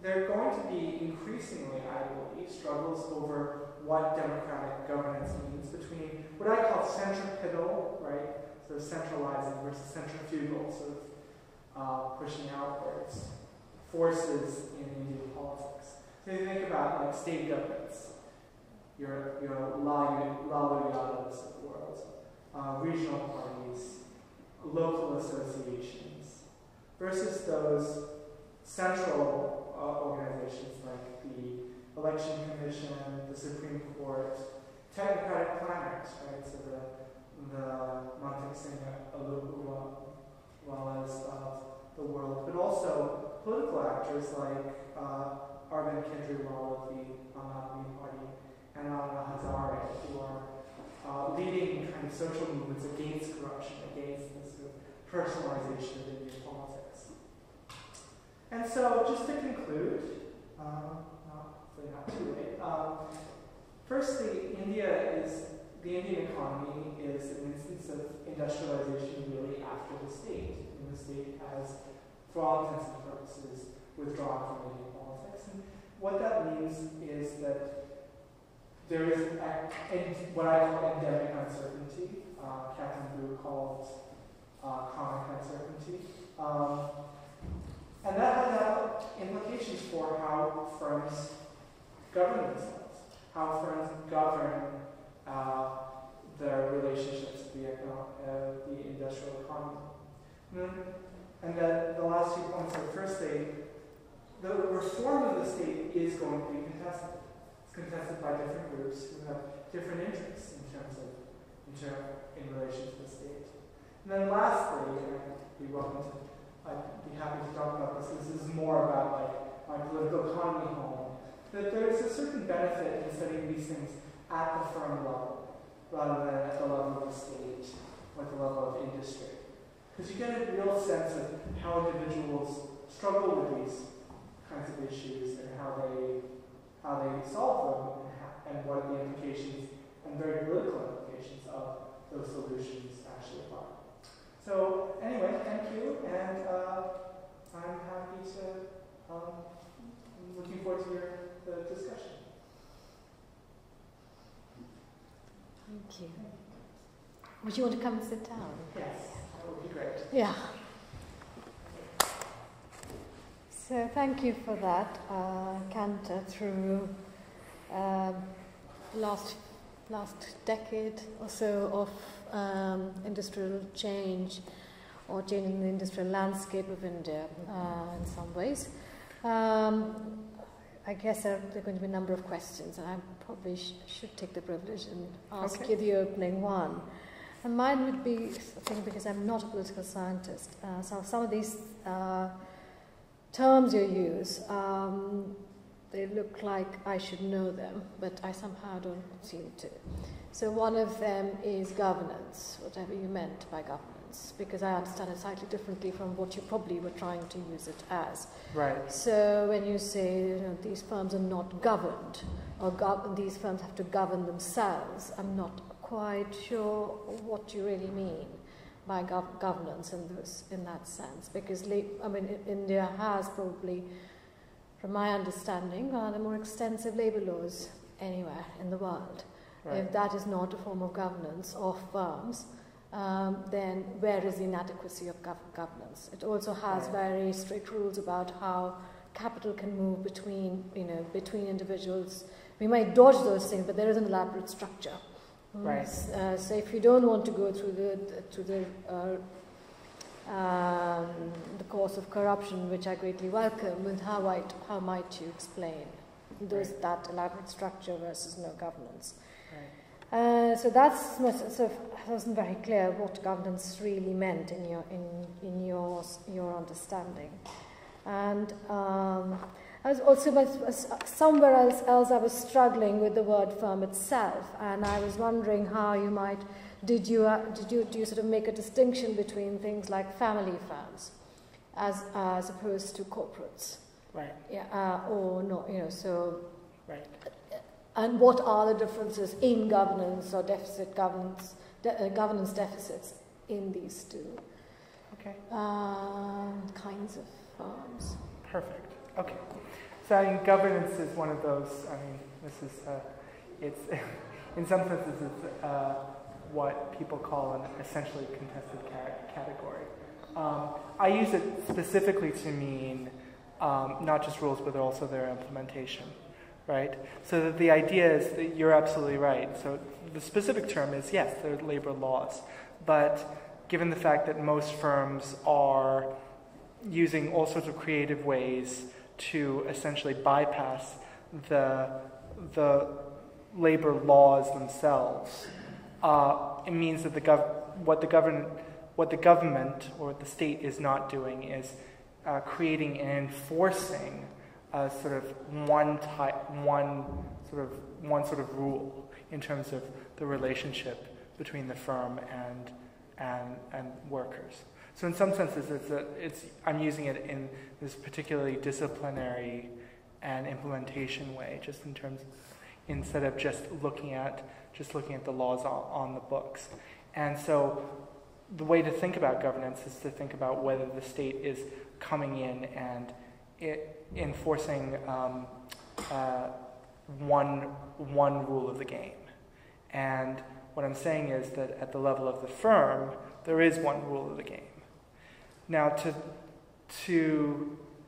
S2: there are going to be increasingly, I believe, struggles over what democratic governance means between what I call centripetal, right, sort of centralizing versus centrifugal, sort of pushing outwards forces in Indian politics. So you think about like state governments, your Laluyadas of the world, regional parties, local associations, versus those central organizations like the Election Commission, the Supreme Court, technocratic planners, right? So the Mantak Singh Aluwalas of the world, but also political actors like Arvind Kejriwal of the Aam Aadmi Party and Anna Hazare, who are leading kind of social movements against corruption, against this sort of personalization of Indian politics. And so, just to conclude, hopefully not too late. Firstly, the Indian economy is an instance of industrialization really after the state. And the state has, for all intents and purposes, withdrawn from Indian politics. And what that means is that there is what I call endemic uncertainty. Captain Boo called chronic uncertainty. And that has implications for how firms govern themselves, how firms govern their relationships to the industrial economy. And then the last 2 points are, firstly, the reform of the state is going to be contested. It's contested by different groups who have different interests in relation to the state. And then lastly, and I'd be happy to talk about this. This is more about like my political economy home. That there's a certain benefit in studying these things at the firm level, rather than at the level of the state or at the level of industry. Because you get a real sense of how individuals struggle with these kinds of issues and how they solve them and what the implications and very political implications of those solutions actually are. So anyway, thank you, and I'm happy to, I'm looking forward to the discussion.
S1: Thank you. Would you want to come and sit down?
S2: Yes, that would be great.
S1: Yeah. So thank you for that canter through last decade or so of industrial change or change in the industrial landscape of India in some ways. I guess there are going to be a number of questions, and I probably should take the privilege and ask you the opening one. And mine would be, I think, because I'm not a political scientist, so some of these terms you use, they look like I should know them, but I somehow don't seem to. So one of them is governance, whatever you meant by governance, because I understand it slightly differently from what you probably were trying to use it as.
S2: Right.
S1: So when you say these firms are not governed, or these firms have to govern themselves, I'm not quite sure what you really mean by governance in that sense, because India has probably, from my understanding, one of the more extensive labour laws anywhere in the world. Right. If that is not a form of governance of firms, then where is the inadequacy of governance? It also has very strict rules about how capital can move between individuals. We might dodge those things, but there is an elaborate structure.
S2: Right.
S1: So if you don't want to go through the course of corruption, which I greatly welcome, then how might you explain that elaborate structure versus no governance? Right. So that's wasn't very clear what governance really meant in your understanding, and I was also somewhere else I was struggling with the word firm itself, and I was wondering how you might do you sort of make a distinction between things like family firms as opposed to corporates,
S2: right?
S1: Yeah, or not, so
S2: right.
S1: And what are the differences in governance or governance deficits in these two kinds of firms?
S2: Perfect. Okay. So I mean, governance is one of those. I mean, this is it's in some senses it's what people call an essentially contested category. I use it specifically to mean not just rules, but also their implementation. Right? So that the idea is that you're absolutely right. So the specific term is, yes, they're labor laws. But given the fact that most firms are using all sorts of creative ways to essentially bypass the labor laws themselves, it means that what the government or the state is not doing is creating and enforcing sort of one sort of rule in terms of the relationship between the firm and workers. So in some senses, I'm using it in this particularly disciplinary and implementation way, just in terms instead of just looking at the laws on the books. And so the way to think about governance is to think about whether the state is coming in and enforcing one rule of the game. And what I'm saying is that at the level of the firm, there is one rule of the game. Now,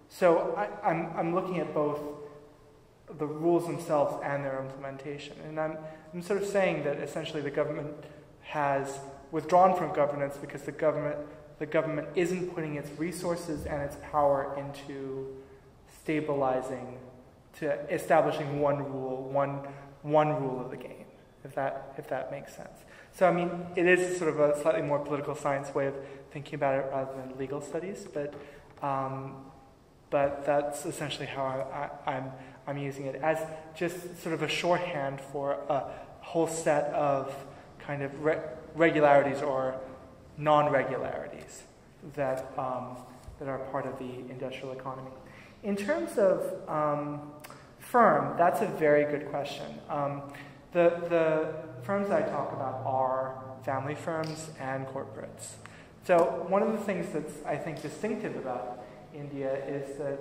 S2: so I'm looking at both the rules themselves and their implementation, and I'm sort of saying that essentially the government has withdrawn from governance because the government isn't putting its resources and its power into stabilizing, to establishing one rule of the game, if that makes sense. So I mean, it is sort of a slightly more political science way of thinking about it rather than legal studies, but that's essentially how I'm using it, as just sort of a shorthand for a whole set of kind of regularities or non-regularities that are part of the industrial economy. In terms of firm, that's a very good question. The firms I talk about are family firms and corporates. So one of the things that's, I think, distinctive about India is that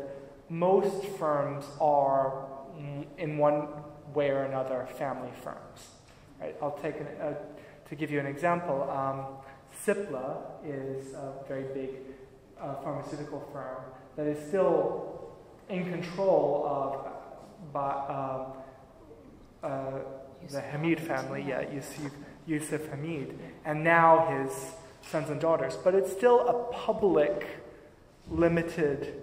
S2: most firms are, in one way or another, family firms. Right? I'll take to give you an example. Cipla is a very big pharmaceutical firm that is still in control of the Hamid family, Yusuf Hamid, and now his sons and daughters. But it's still a public, limited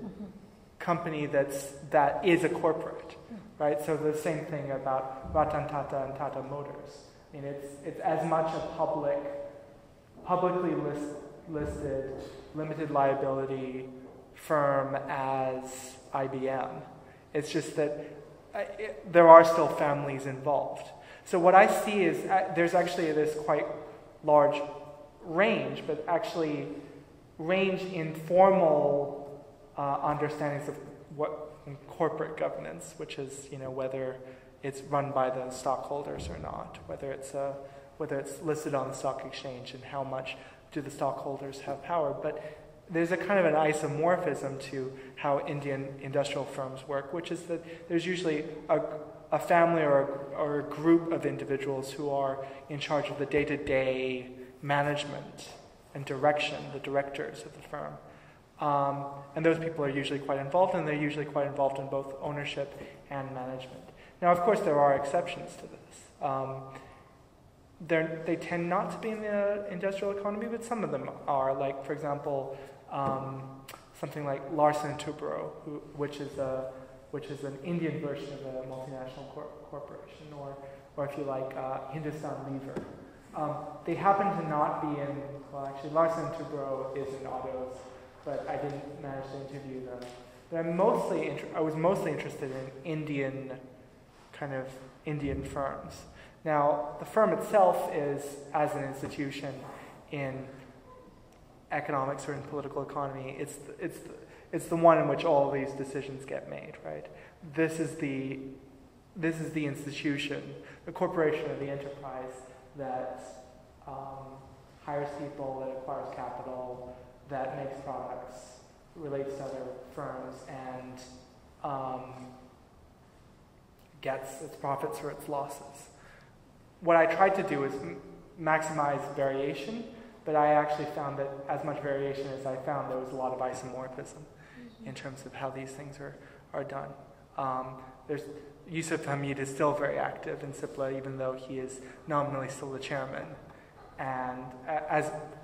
S2: company that is a corporate, right? So the same thing about Ratan Tata and Tata Motors. I mean, it's as much a publicly listed, limited liability firm as IBM. It's just that there are still families involved. So what I see is there's actually this quite large range, but actually range in formal understandings of what corporate governance, which is, whether it's run by the stockholders or not, whether it's listed on the stock exchange, and how much do the stockholders have power. But there's a kind of an isomorphism to how Indian industrial firms work, which is that there's usually a family or a group of individuals who are in charge of the day-to-day management and direction, the directors of the firm. And those people are usually quite involved, and they're usually quite involved in both ownership and management. Now, of course, there are exceptions to this. They tend not to be in the industrial economy, but some of them are. Like, for example, something like Larsen & Toubro, which is an Indian version of a multinational corporation, or if you like, Hindustan Lever. They happen to not be in. Well, actually, Larsen & Toubro is in autos, but I didn't manage to interview them. But I was mostly interested in Indian firms. Now, the firm itself is, as an institution in economics or in political economy, it's the one in which all of these decisions get made, right? This is the institution, the corporation or the enterprise that hires people, that acquires capital, that makes products, relates to other firms, and gets its profits or its losses. What I tried to do is maximize variation, but I actually found that as much variation as I found, there was a lot of isomorphism in terms of how these things are done. Yusuf Hamid is still very active in Cipla, even though he is nominally still the chairman, and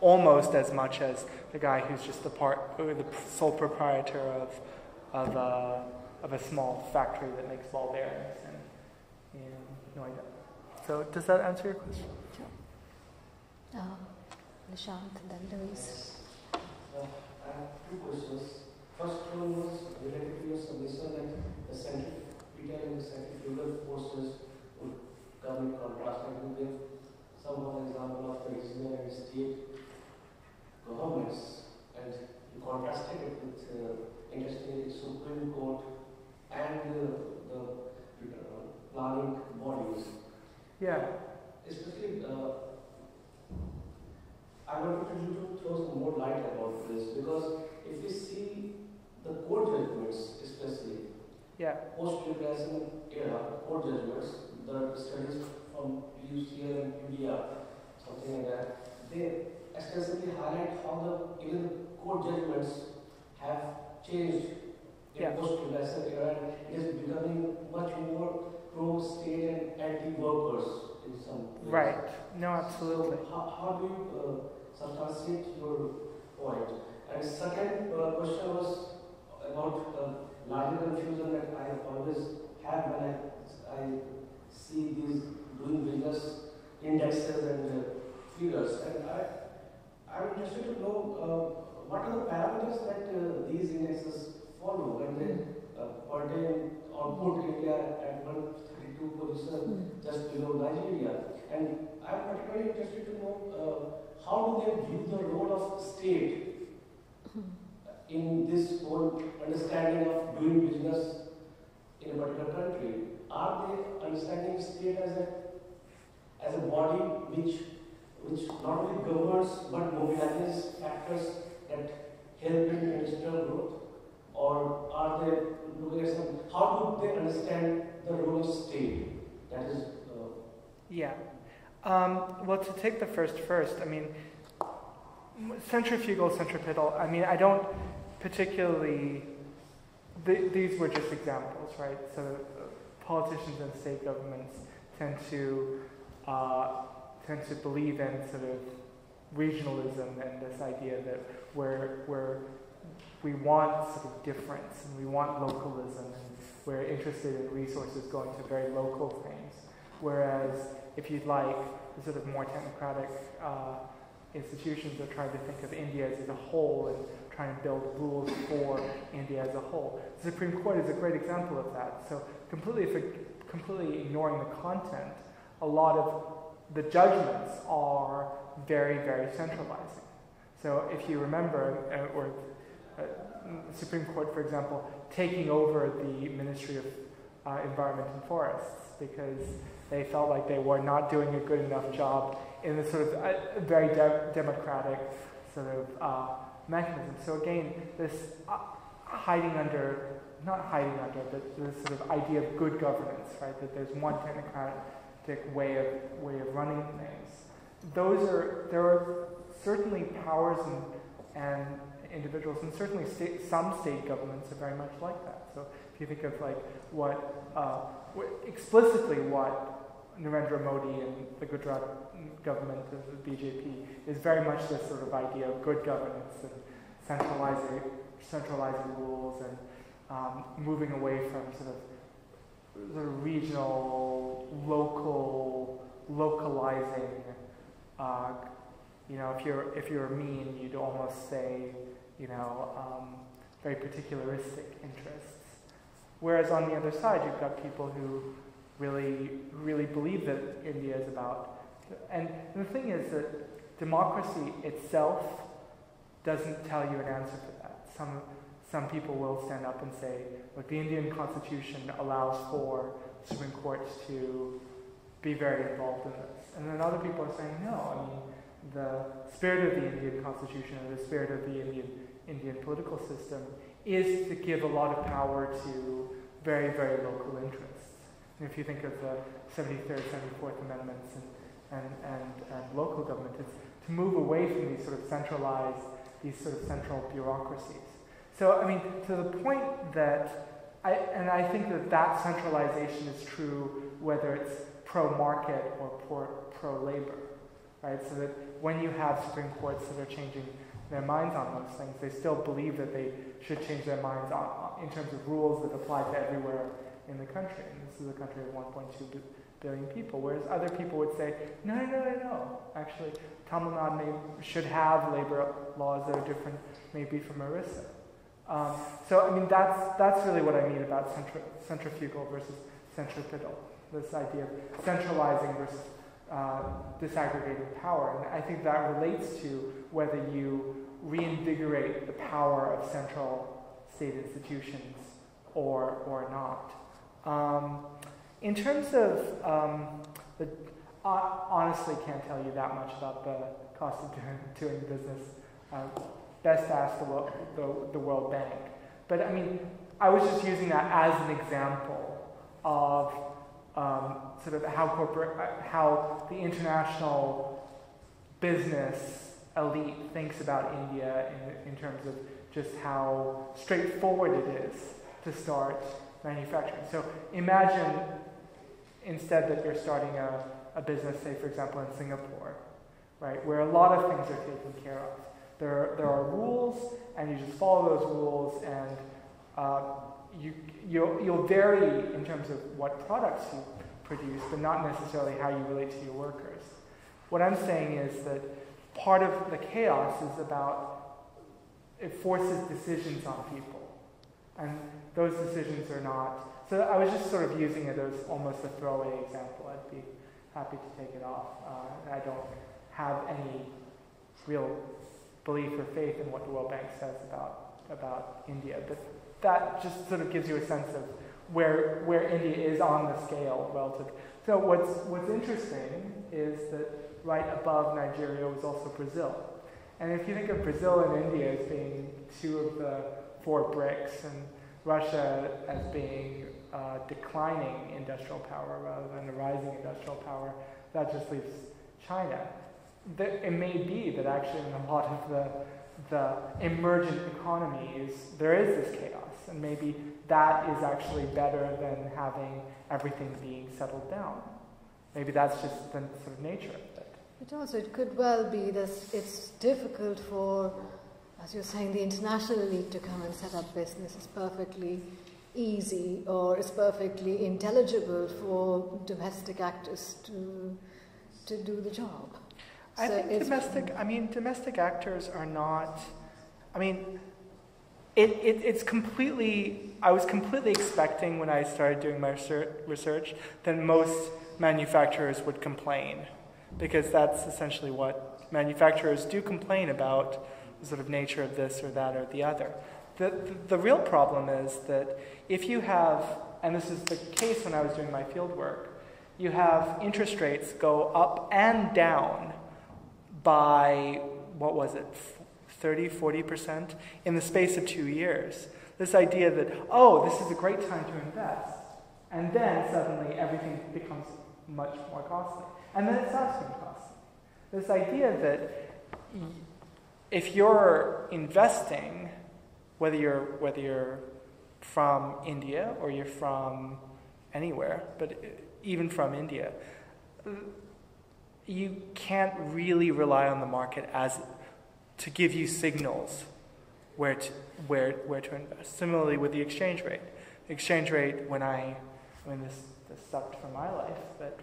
S2: almost as much as the guy who's just the sole proprietor of a small factory that makes ball bearings in Noida. So does that answer your question?
S1: Sure. Nishant, then Louise.
S3: I have two questions. First one was related to your submission that the centripetal and the centrifugal forces would come in contrast. I can give some of the example of the regional and state governments, and you contrasted it with interestingly Supreme Court and the planning bodies.
S2: Yeah.
S3: Especially, I wanted you to throw some more light about this, because if we see the court judgments, especially post-liberation era court judgments, the studies from UCL and India, something like that, they extensively highlight how even the court judgments have changed in post-liberation era, and it is becoming much more pro-state and anti-workers in some ways.
S2: Right. No, absolutely.
S3: So how do you substantiate your point? And second question was about larger confusion that I always have when I see these doing business indexes and figures. And I'm interested to know what are the parameters that these indexes follow when they pertain or put India at 132 position just below Nigeria. And I'm particularly interested to know how do they view the role of state in this whole understanding of doing business in a particular country. Are they understanding state as a body which not only governs but mobilizes factors that help in industrial growth? Or are they looking at some, how do they understand the role of state? That is
S2: yeah. Well, to take the first, I mean, centrifugal, centripetal, I mean, I don't particularly, these were just examples, right? So politicians and state governments tend to believe in sort of regionalism and this idea that where we want sort of difference and we want localism and we're interested in resources going to very local things. Whereas if you'd like, the sort of more technocratic institutions are trying to think of India as a whole and trying to build rules for India as a whole. The Supreme Court is a great example of that. So completely ignoring the content, a lot of the judgments are very, very centralizing. So if you remember, the Supreme Court, for example, taking over the Ministry of Environment and Forests because they felt like they were not doing a good enough job in the sort of very democratic sort of mechanism. So again, this not hiding under, but this sort of idea of good governance, right? That there's one technocratic way of running things. There are certainly powers and individuals, and certainly some state governments are very much like that. So if you think of like explicitly what Narendra Modi and the Gujarat government of the BJP is very much this sort of idea of good governance and centralizing rules and moving away from sort of regional, localizing. You know, if you're mean, you'd almost say, you know, very particularistic interests. Whereas on the other side, you've got people who really believe that India is about. And the thing is that democracy itself doesn't tell you an answer for that. Some people will stand up and say, look, the Indian Constitution allows for Supreme Courts to be very involved in this. And then other people are saying, no, I mean, the spirit of the Indian Constitution and the spirit of the Indian political system is to give a lot of power to very, very local interests. And if you think of the 73rd, 74th Amendments and local government, it's to move away from these sort of central bureaucracies. So, I mean, to the point that, I think that centralization is true whether it's pro-market or pro-labor, right? So that when you have Supreme Courts that are changing their minds on those things, they still believe that they should change their minds in terms of rules that apply to everywhere in the country. And this is a country of 1.2 billion people, whereas other people would say, no. Actually, Tamil Nadu should have labor laws that are different maybe from Orissa. So, I mean, that's really what I mean about centrifugal versus centripetal, this idea of centralizing versus disaggregating power. And I think that relates to whether you reinvigorate the power of central state institutions or not. In terms of I honestly can't tell you that much about the cost of doing business. Best ask the World Bank. But I mean, I was just using that as an example of sort of how the international business elite thinks about India in terms of just how straightforward it is to start manufacturing. So imagine instead that you're starting a business, say for example in Singapore, right, where a lot of things are taken care of. There are rules, and you just follow those rules, and you'll vary in terms of what products you produce, but not necessarily how you relate to your workers. What I'm saying is that part of the chaos is about, it forces decisions on people. And those decisions are not, so I was just sort of using it as almost a throwaway example. I'd be happy to take it off. I don't have any real belief or faith in what the World Bank says about India, but that just sort of gives you a sense of where India is on the scale relative. So what's interesting is that right above Nigeria was also Brazil. And if you think of Brazil and India as being two of the 4 BRICS, and Russia as being declining industrial power rather than a rising industrial power, that just leaves China. It may be that actually in a lot of the emergent economies, there is this chaos, and maybe that is actually better than having everything being settled down. Maybe that's just the sort of nature of it.
S1: But also it could well be that it's difficult for, as you're saying, the international elite to come and set up business. Is perfectly easy, or it's perfectly intelligible for domestic actors to do the job.
S2: I think domestic actors are not, it's completely, I was completely expecting when I started doing my research that most manufacturers would complain, because that's essentially what manufacturers do, complain about the sort of nature of this or that or the other. The real problem is that if you have, and this is the case when I was doing my field work, you have interest rates go up and down by, what was it, 30, 40% in the space of 2 years. This idea that, oh, this is a great time to invest, and then suddenly everything becomes much more costly. And then it stops being costly. This idea that if you're investing, whether you're from India or you're from anywhere, but even from India, you can't really rely on the market as to give you signals where to invest. Similarly with the exchange rate. The exchange rate, this sucked for my life, but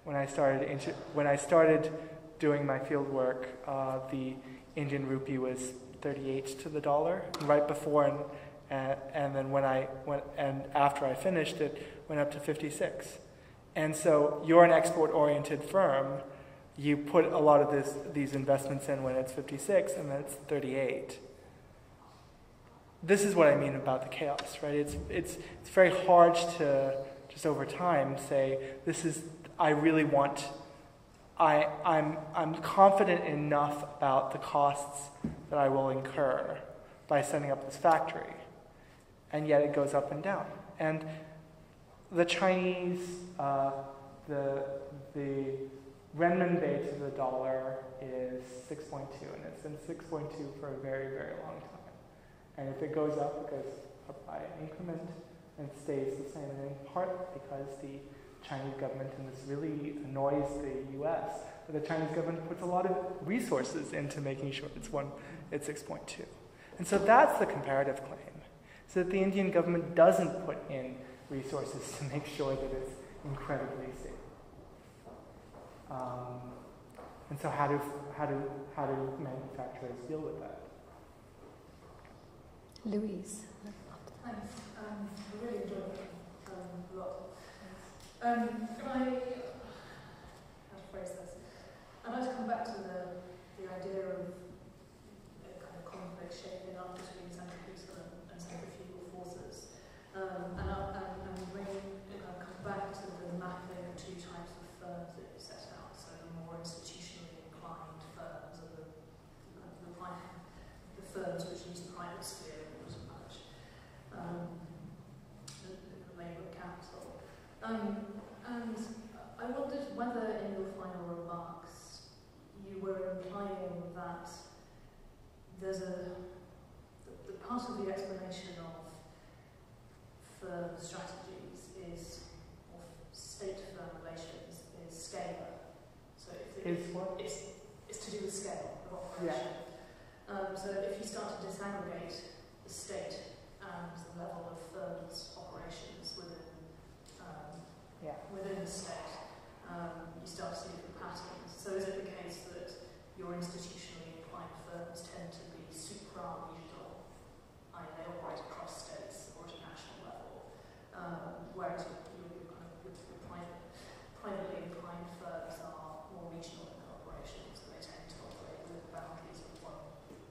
S2: when I started doing my field work, the Indian rupee was 38 to the dollar. And right before and then after I finished, it went up to 56. And so you're an export-oriented firm. You put a lot of these investments in when it's 56, and then it's 38. This is what I mean about the chaos, right? It's very hard to just over time say, I'm confident enough about the costs that I will incur by setting up this factory, and yet it goes up and down. And the Chinese, the renminbi to the dollar is 6.2, and it's been 6.2 for a very, very long time. And if it goes up, it goes up by an increment and stays the same, and in part because the Chinese government, and this really annoys the US, but the Chinese government puts a lot of resources into making sure it's 6.2. And so that's the comparative claim, so that the Indian government doesn't put in resources to make sure that it's incredibly safe. And so how do manufacturers deal with that?
S1: Louise.
S4: Thanks. I really enjoyed it a lot. Can I, how to phrase this? I'd like to come back to the idea of a kind of conflict shaping up between centrifugal and centrifugal forces. And come back to the mapping of 2 types of firms that you set out. So the more institutionally inclined firms are the firms which use the private sphere as much. The labour capital. And I wondered whether in your final remarks you were implying that there's the part of the explanation of firm strategies is, or state-firm relations, is scale. So it's to do with scale of operation.
S2: Yeah.
S4: So if you start to disaggregate the state and the level of firms' operations within the state, you start to see different patterns. So is it the case that your institutionally inclined firms tend to be supra-regional, i.e. they operate across states or at a national level, whereas your privately inclined firms are more regional in their operations, and they tend to operate within the boundaries of one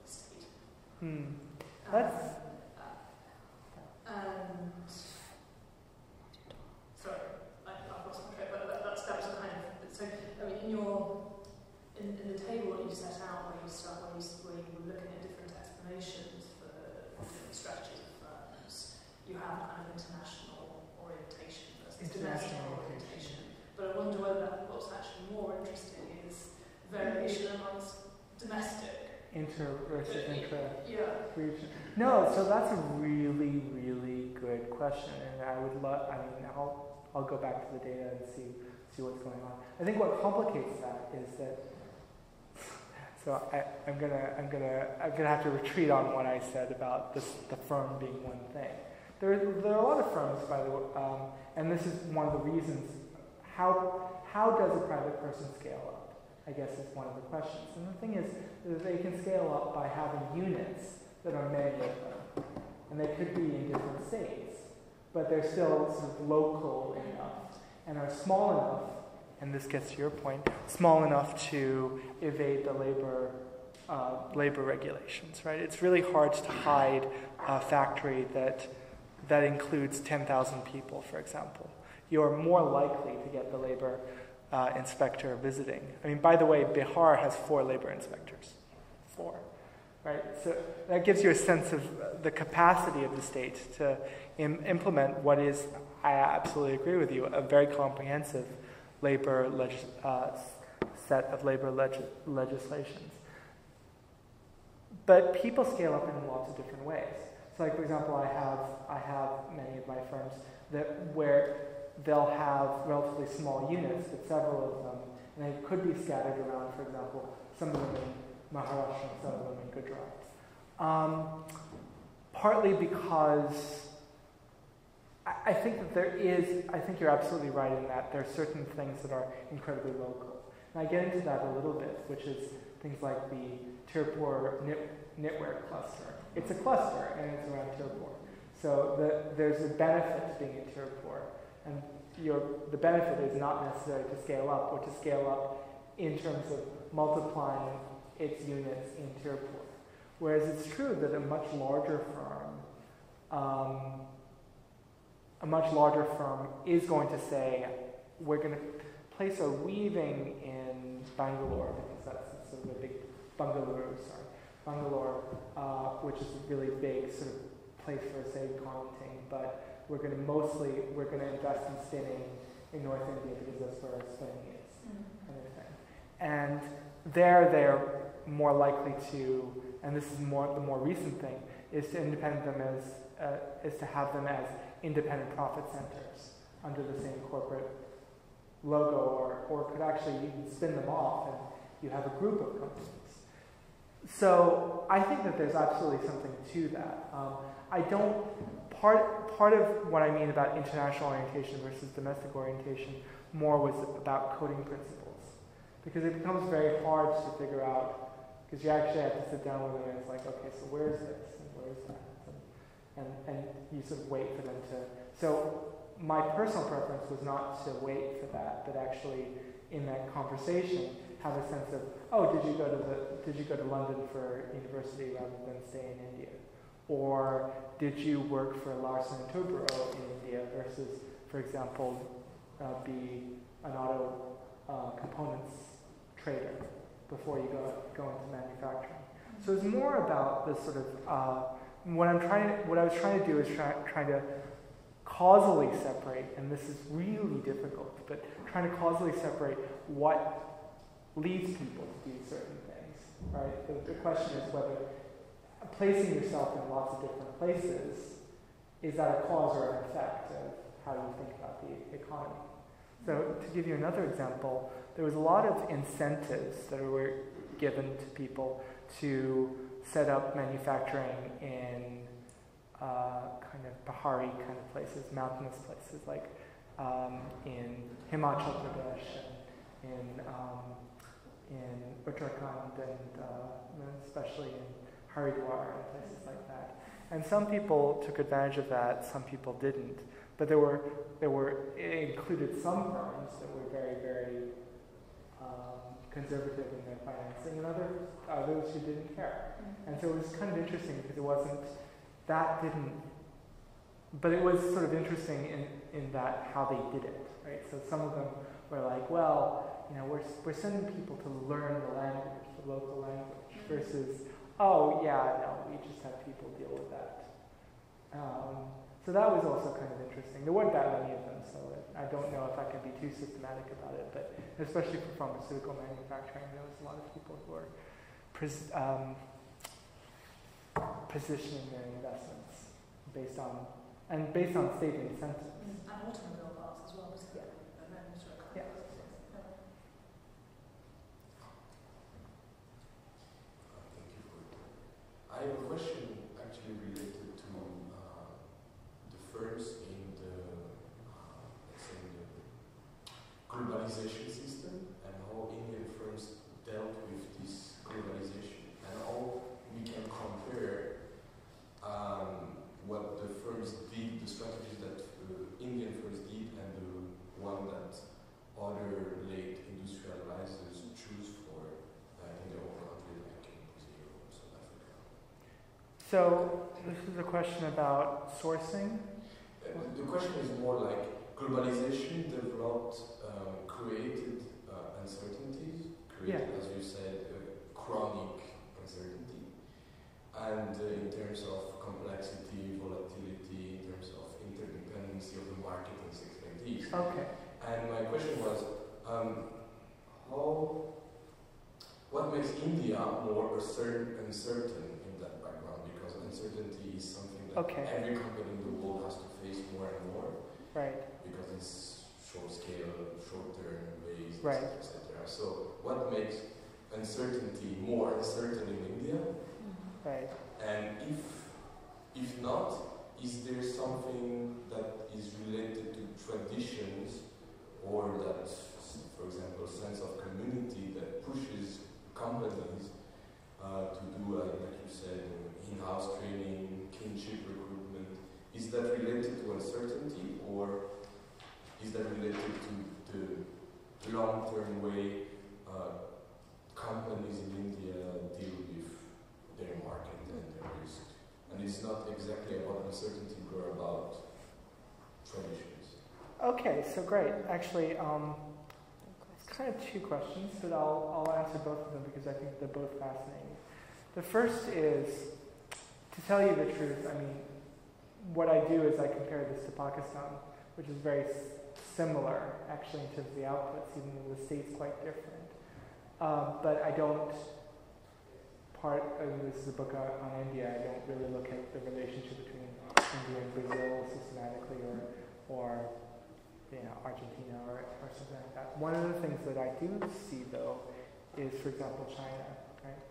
S4: state. And sorry, I've lost my track, but that was a kind of. So, I mean, in the table that you set out, where you were looking at different explanations for different strategies of firms, you have kind of international orientation versus domestic orientation. But I wonder whether what's actually more interesting is variation amongst domestic.
S2: Inter versus intra-region. No, so that's a really, really good question, and I would love. I mean, I'll go back to the data and see what's going on. I think what complicates that is that. So I'm gonna have to retreat on what I said about the firm being one thing. There are a lot of firms, by the way, and this is one of the reasons. How does a private person scale up? I guess is one of the questions. And the thing is that they can scale up by having units that are many of them. And they could be in different states, but they're still sort of local enough and are small enough, and this gets to your point, small enough to evade the labor regulations, right? It's really hard to hide a factory that includes 10,000 people, for example. You're more likely to get the labor inspector visiting. I mean, by the way, Bihar has 4 labor inspectors. 4, right? So that gives you a sense of the capacity of the state to implement what is, I absolutely agree with you, a very comprehensive labor set of labor legislations. But people scale up in lots of different ways. So, like for example, I have many of my firms where they'll have relatively small units, but several of them, and they could be scattered around, for example, some of them in Maharashtra and some of them in Gujarat. Partly because I think that I think you're absolutely right in that there are certain things that are incredibly local. And I get into that a little bit, which is things like the Tirupur knitwear cluster. It's a cluster, and it's around Tirupur. So there's a benefit to being in Tirupur. And the benefit is not necessarily to scale up, or to scale up in terms of multiplying its units in Tirupur. Whereas it's true that a much larger firm is going to say, we're going to place our weaving in Bangalore, because that's sort of a big Bangalore, which is a really big sort of place for, say, garmenting, but we're going to invest in spinning in North India because that's where spinning is, kind of thing. And they're more likely to, and this is the more recent thing, is to have them as independent profit centers under the same corporate logo, or could actually you can spin them off and you have a group of companies. So I think that there's absolutely something to that. Part of what I mean about international orientation versus domestic orientation more was about coding principles. Because it becomes very hard to figure out, because you actually have to sit down with them and it's like, okay, so where's this and where's that? And you sort of wait for them to. So my personal preference was not to wait for that, but actually in that conversation have a sense of, oh, did you go to London for university rather than stay in India? Or did you work for Larsen & Toubro in India versus, for example, be an auto components trader before you go into manufacturing? So it's more about this sort of what I was trying to do is trying to causally separate, and this is really difficult, but trying to causally separate what leads people to do certain things, right? The question is whether placing yourself in lots of different places, is that a cause or an effect of how you think about the economy? So to give you another example, there was a lot of incentives that were given to people to set up manufacturing in kind of Pahari kind of places, mountainous places like in Himachal Pradesh and in Uttarakhand and especially in Haridwar and places like that. And some people took advantage of that, some people didn't. But it included some firms that were very, very conservative in their financing, and others who didn't care. And so it was kind of interesting because but it was sort of interesting in that how they did it, right? So some of them were like, well, we're sending people to learn the language, the local language, versus, oh yeah, no, we just have people deal with that. So that was also kind of interesting. There weren't that many of them, so I don't know if I can be too systematic about it, but especially for pharmaceutical manufacturing, there was a lot of people who were positioning their investments based on state incentives.
S4: And automobile parts as well, wasn't it?
S2: Yeah.
S5: Thank you. I have a question actually related to the firms in let's say the globalization system and how Indian firms dealt with this globalization and how we can compare what the firms did, the strategies that Indian firms did, and the one that other late industrializers choose for in their own country, like in Brazil or South Africa.
S2: So this is a question about sourcing?
S5: The question is more like globalization developed, created uncertainties, as you said, chronic uncertainty. And in terms of complexity, volatility, in terms of interdependency of the market and things like this.
S2: Okay.
S5: And my question was, what makes India more uncertain in that background? Because uncertainty is something that every company in the world has to face more and more.
S2: Right.
S5: Because it's short scale, short-term based,
S2: right.
S5: etc. So what makes uncertainty more uncertain in India?
S2: Right.
S5: And if not, is there something that is related to traditions or that, for example, sense of community that pushes companies to do, like you said, in-house training, kinship recruitment? Is that related to uncertainty, or is that related to the long-term way companies in India deal with their market and their risk? And it's not exactly about uncertainty, but about traditions.
S2: Okay, so great. Actually, it's kind of two questions, but I'll answer both of them because I think they're both fascinating. The first is, to tell you the truth, I mean, what I do is I compare this to Pakistan, which is very similar, actually, in terms of the outputs, even though the state's quite different. But I don't, this is a book on India, I don't really look at the relationship between India and Brazil systematically, or Argentina or something like that. One of the things that I do see, though, is, for example, China, right?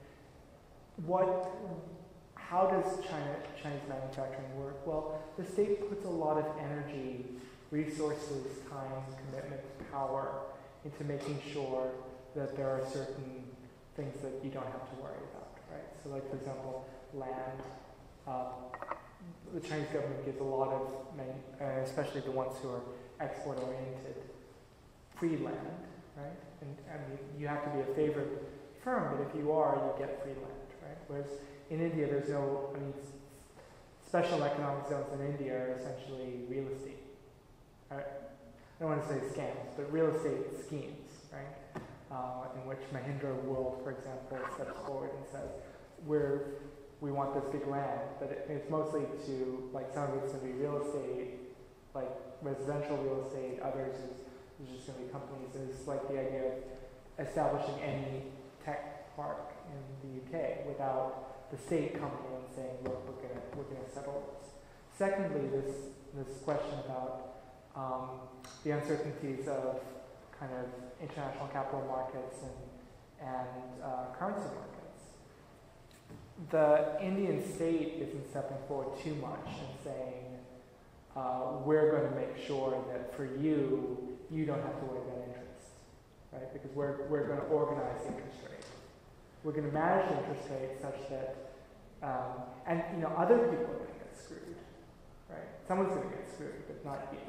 S2: How does Chinese manufacturing work? Well, the state puts a lot of energy, resources, time, commitment, power into making sure that there are certain things that you don't have to worry about, right? So like, for example, land. The Chinese government gives a lot of, especially the ones who are export-oriented, free land, right? And you have to be a favored firm, but if you are, you get free land, right? Whereas in India, there's no, special economic zones in India are essentially real estate. I don't want to say scams, but real estate schemes, right? In which Mahindra will, for example, steps forward and says, we want this big land, but it's mostly to, like, some of it's going to be real estate, like residential real estate, others is just going to be companies. It's like the idea of establishing any tech park in the UK without the state coming in and saying, look, we're gonna settle this. Secondly, this question about the uncertainties of kind of international capital markets and currency markets. the Indian state isn't stepping forward too much and saying, we're going to make sure that for you, you don't have to worry about interest, right? Because we're going to organize the interest rate. We're going to manage the interest rate such that, and other people are going to get screwed, right? Someone's going to get screwed, but not you,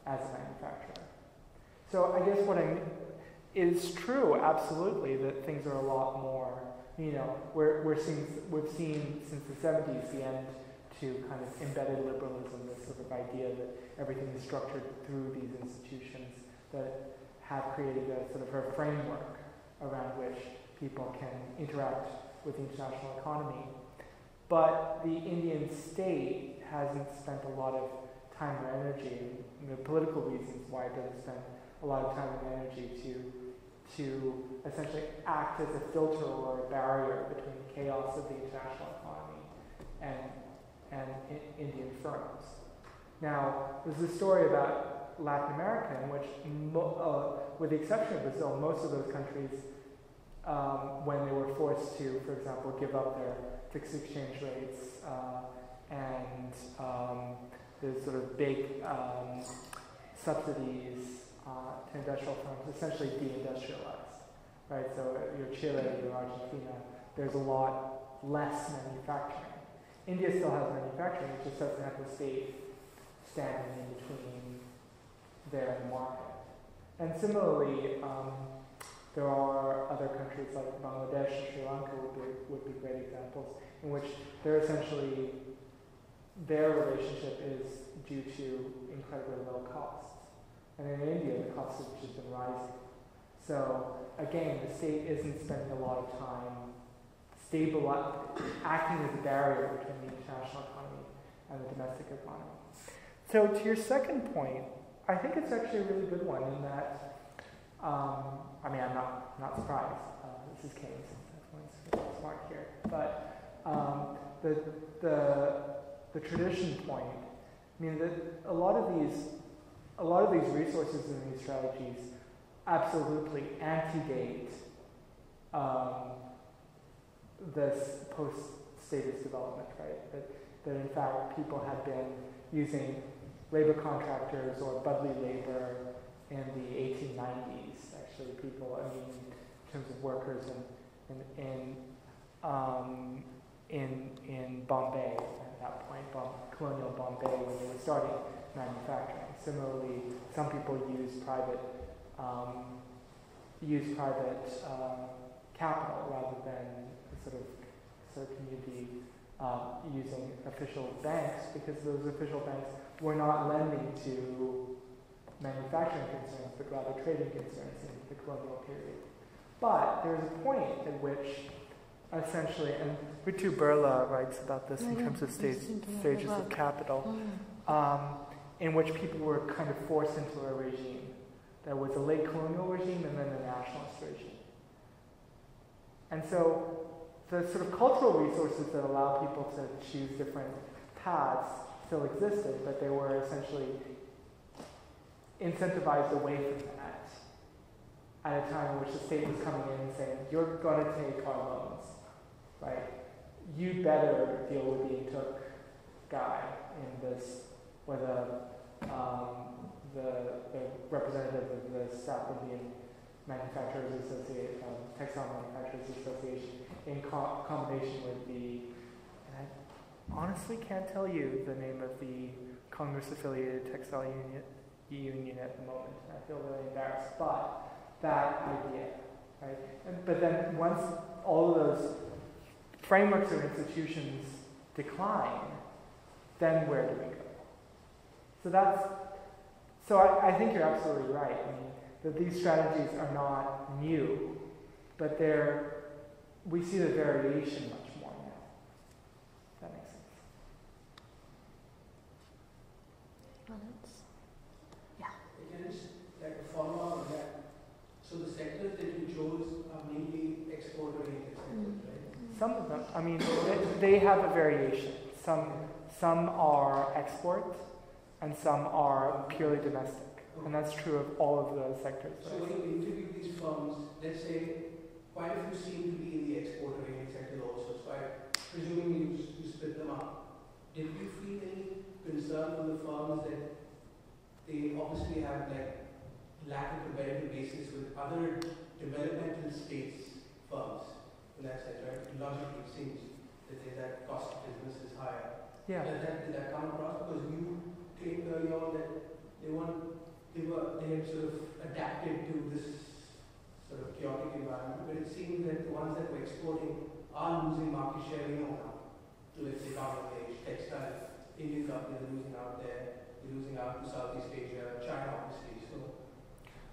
S2: as a manufacturer. So I guess it's true, absolutely, that things are a lot more. We've seen since the 70s the end to kind of embedded liberalism, this sort of idea that everything is structured through these institutions that have created a sort of a framework around which people can interact with the international economy. But the Indian state hasn't spent a lot of time or energy, and the political reasons why it doesn't spend a lot of time and energy to essentially act as a filter or a barrier between the chaos of the international economy and Indian firms. Now, there's a story about Latin America in which, with the exception of Brazil, most of those countries, when they were forced to, for example, give up their fixed exchange rates and there's sort of big subsidies to industrial firms, essentially deindustrialized, right? So your Chile, your Argentina, there's a lot less manufacturing. India still has manufacturing, it just doesn't have the state standing in between there and the market. And similarly, there are other countries like Bangladesh and Sri Lanka would be great examples in which they're essentially, their relationship is due to incredibly low costs. And in India, the costs have just been rising. So again, the state isn't spending a lot of time acting as a barrier between the international economy and the domestic economy. So to your second point, I think it's actually a really good one in that, I'm not surprised. This is Keynes, everyone's smart here. But the tradition point, I mean, that a lot of these resources and these strategies absolutely antedate this post-status development, right? That in fact people have been using labor contractors or Budley labor in the 1890s. Actually, people, in terms of workers in Bombay at that point, colonial Bombay, when they were starting manufacturing. Similarly, some people use private capital rather than sort of community using official banks, because those official banks were not lending to manufacturing concerns, but rather trading concerns in the colonial period. But there's a point at which, essentially, and Ritu Birla writes about this in terms of stages of capital, in which people were kind of forced into a regime. There was a late colonial regime and then a nationalist regime. And so the sort of cultural resources that allow people to choose different paths still existed, but they were essentially incentivized away from that at a time in which the state was coming in and saying, you're going to take our loans, right? You better deal with the Intuk guy in this, or the representative of the South Indian Manufacturers Association, Textile Manufacturers Association, in combination with the, and I honestly can't tell you the name of the Congress-affiliated textile union at the moment. I feel really embarrassed, but that idea, right? But then once all of those frameworks or institutions decline, then where do we go? So I think you're absolutely right. I mean, that these strategies are not new, but we see the variation much more now. If that makes sense.
S1: Yeah.
S6: Again, just like a follow-up on that. So the sectors that you chose are mainly export-oriented sectors, right?
S2: Some of them, I mean, they have a variation. Some are export, and some are purely domestic. And that's true of all of the sectors.
S6: So when you interview these firms, let's say quite a few seem to be in the export-oriented sector also. So presuming you split them up, did you feel any concern from the firms that they obviously have like lack of competitive basis with other developmental states firms in that sense, right? Logically it seems that that cost of business is higher.
S2: Yeah.
S6: Did that come across? Because you claimed early on that they had sort of adapted to this sort of chaotic environment, but it seems that the ones that were exporting are losing market share now to, let's say, Bangladesh, textile, Indian companies are losing out there, they're losing out to Southeast Asia, China obviously. So,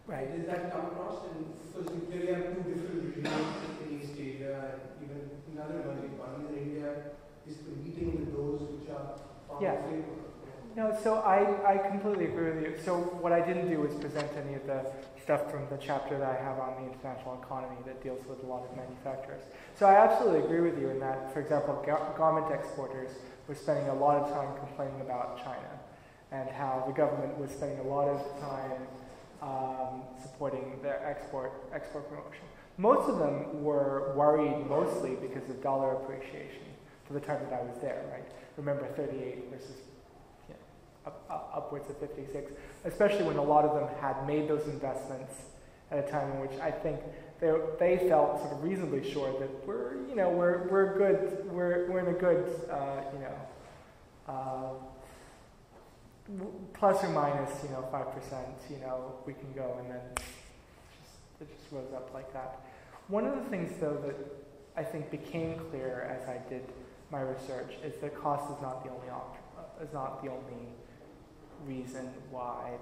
S2: right.
S6: Does that come across? And because we clearly have two different regimes in East Asia and even in other emerging economies, and India is competing with those which are far more favorable.
S2: No, so I completely agree with you. So what I didn't do was present any of the stuff from the chapter that I have on the international economy that deals with a lot of manufacturers. So I absolutely agree with you in that, for example, garment exporters were spending a lot of time complaining about China and how the government was spending a lot of time supporting their export promotion. Most of them were worried mostly because of dollar appreciation for the time that I was there, right? Remember 38 versus upwards of 56, especially when a lot of them had made those investments at a time in which I think they felt sort of reasonably sure that we're good, we're in a good plus or minus 5%, we can go, and then it just rose up like that. One of the things though that I think became clear as I did my research is that cost is not the only reason why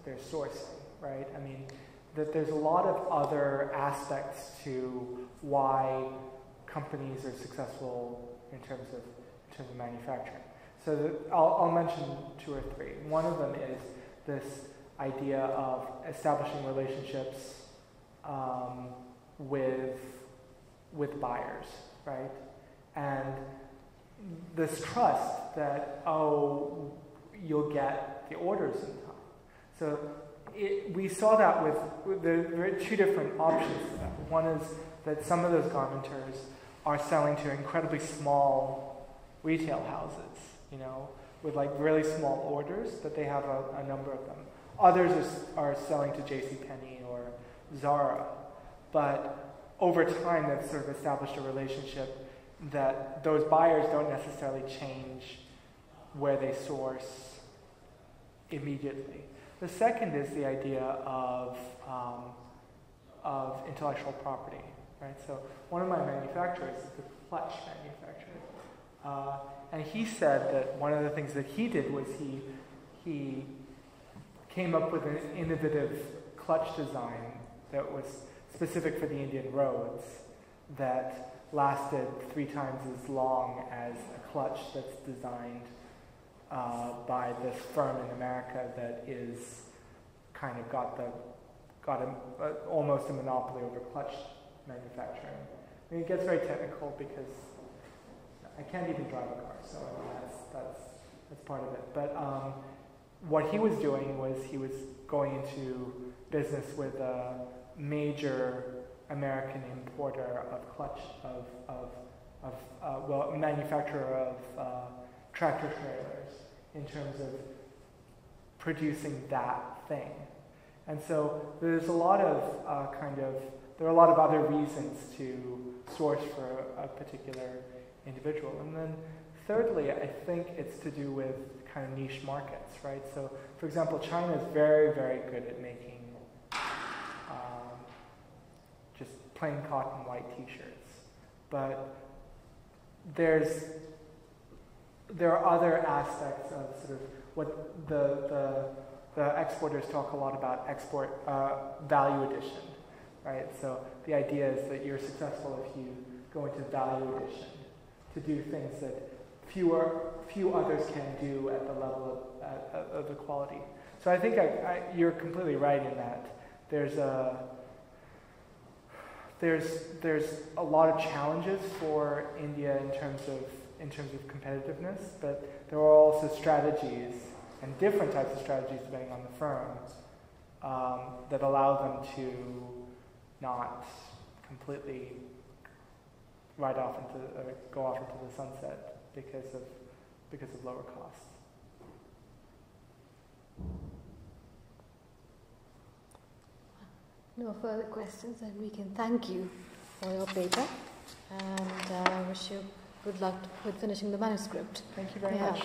S2: there's sourcing, right? I mean, that there's a lot of other aspects to why companies are successful in terms of manufacturing. So I'll mention two or three. One of them is this idea of establishing relationships with buyers, right? And this trust that, you'll get the orders in time. So we saw that with there are two different options to that. One is that some of those garmenters are selling to incredibly small retail houses, with like really small orders, that they have a number of them. Others are selling to JCPenney or Zara, but over time they've sort of established a relationship that those buyers don't necessarily change where they source immediately. The second is the idea of intellectual property, right? So one of my manufacturers is the clutch manufacturer, and he said that one of the things that he did was he came up with an innovative clutch design that was specific for the Indian roads that lasted 3 times as long as a clutch that's designed by this firm in America that is kind of got almost a monopoly over clutch manufacturing. I mean, it gets very technical because I can't even drive a car, so that's part of it. But what he was doing was he was going into business with a major American importer of clutch a manufacturer of tractor trailers in terms of producing that thing. And so there's a lot of there are a lot of other reasons to source for a particular individual. And then thirdly, I think it's to do with kind of niche markets, right? So for example, China is very, very good at making just plain cotton white t-shirts. But there are other aspects of sort of what the exporters talk a lot about, export value addition, right? So the idea is that you're successful if you go into value addition, to do things that few others can do at the level of the quality. So I think you're completely right in that there's a lot of challenges for India in terms of competitiveness, but there are also strategies and different types of strategies depending on the firm that allow them to not completely ride off into go off into the sunset because of lower costs.
S1: No further questions, and we can thank you for your paper, and wish you good luck with finishing the manuscript.
S2: Thank you very much.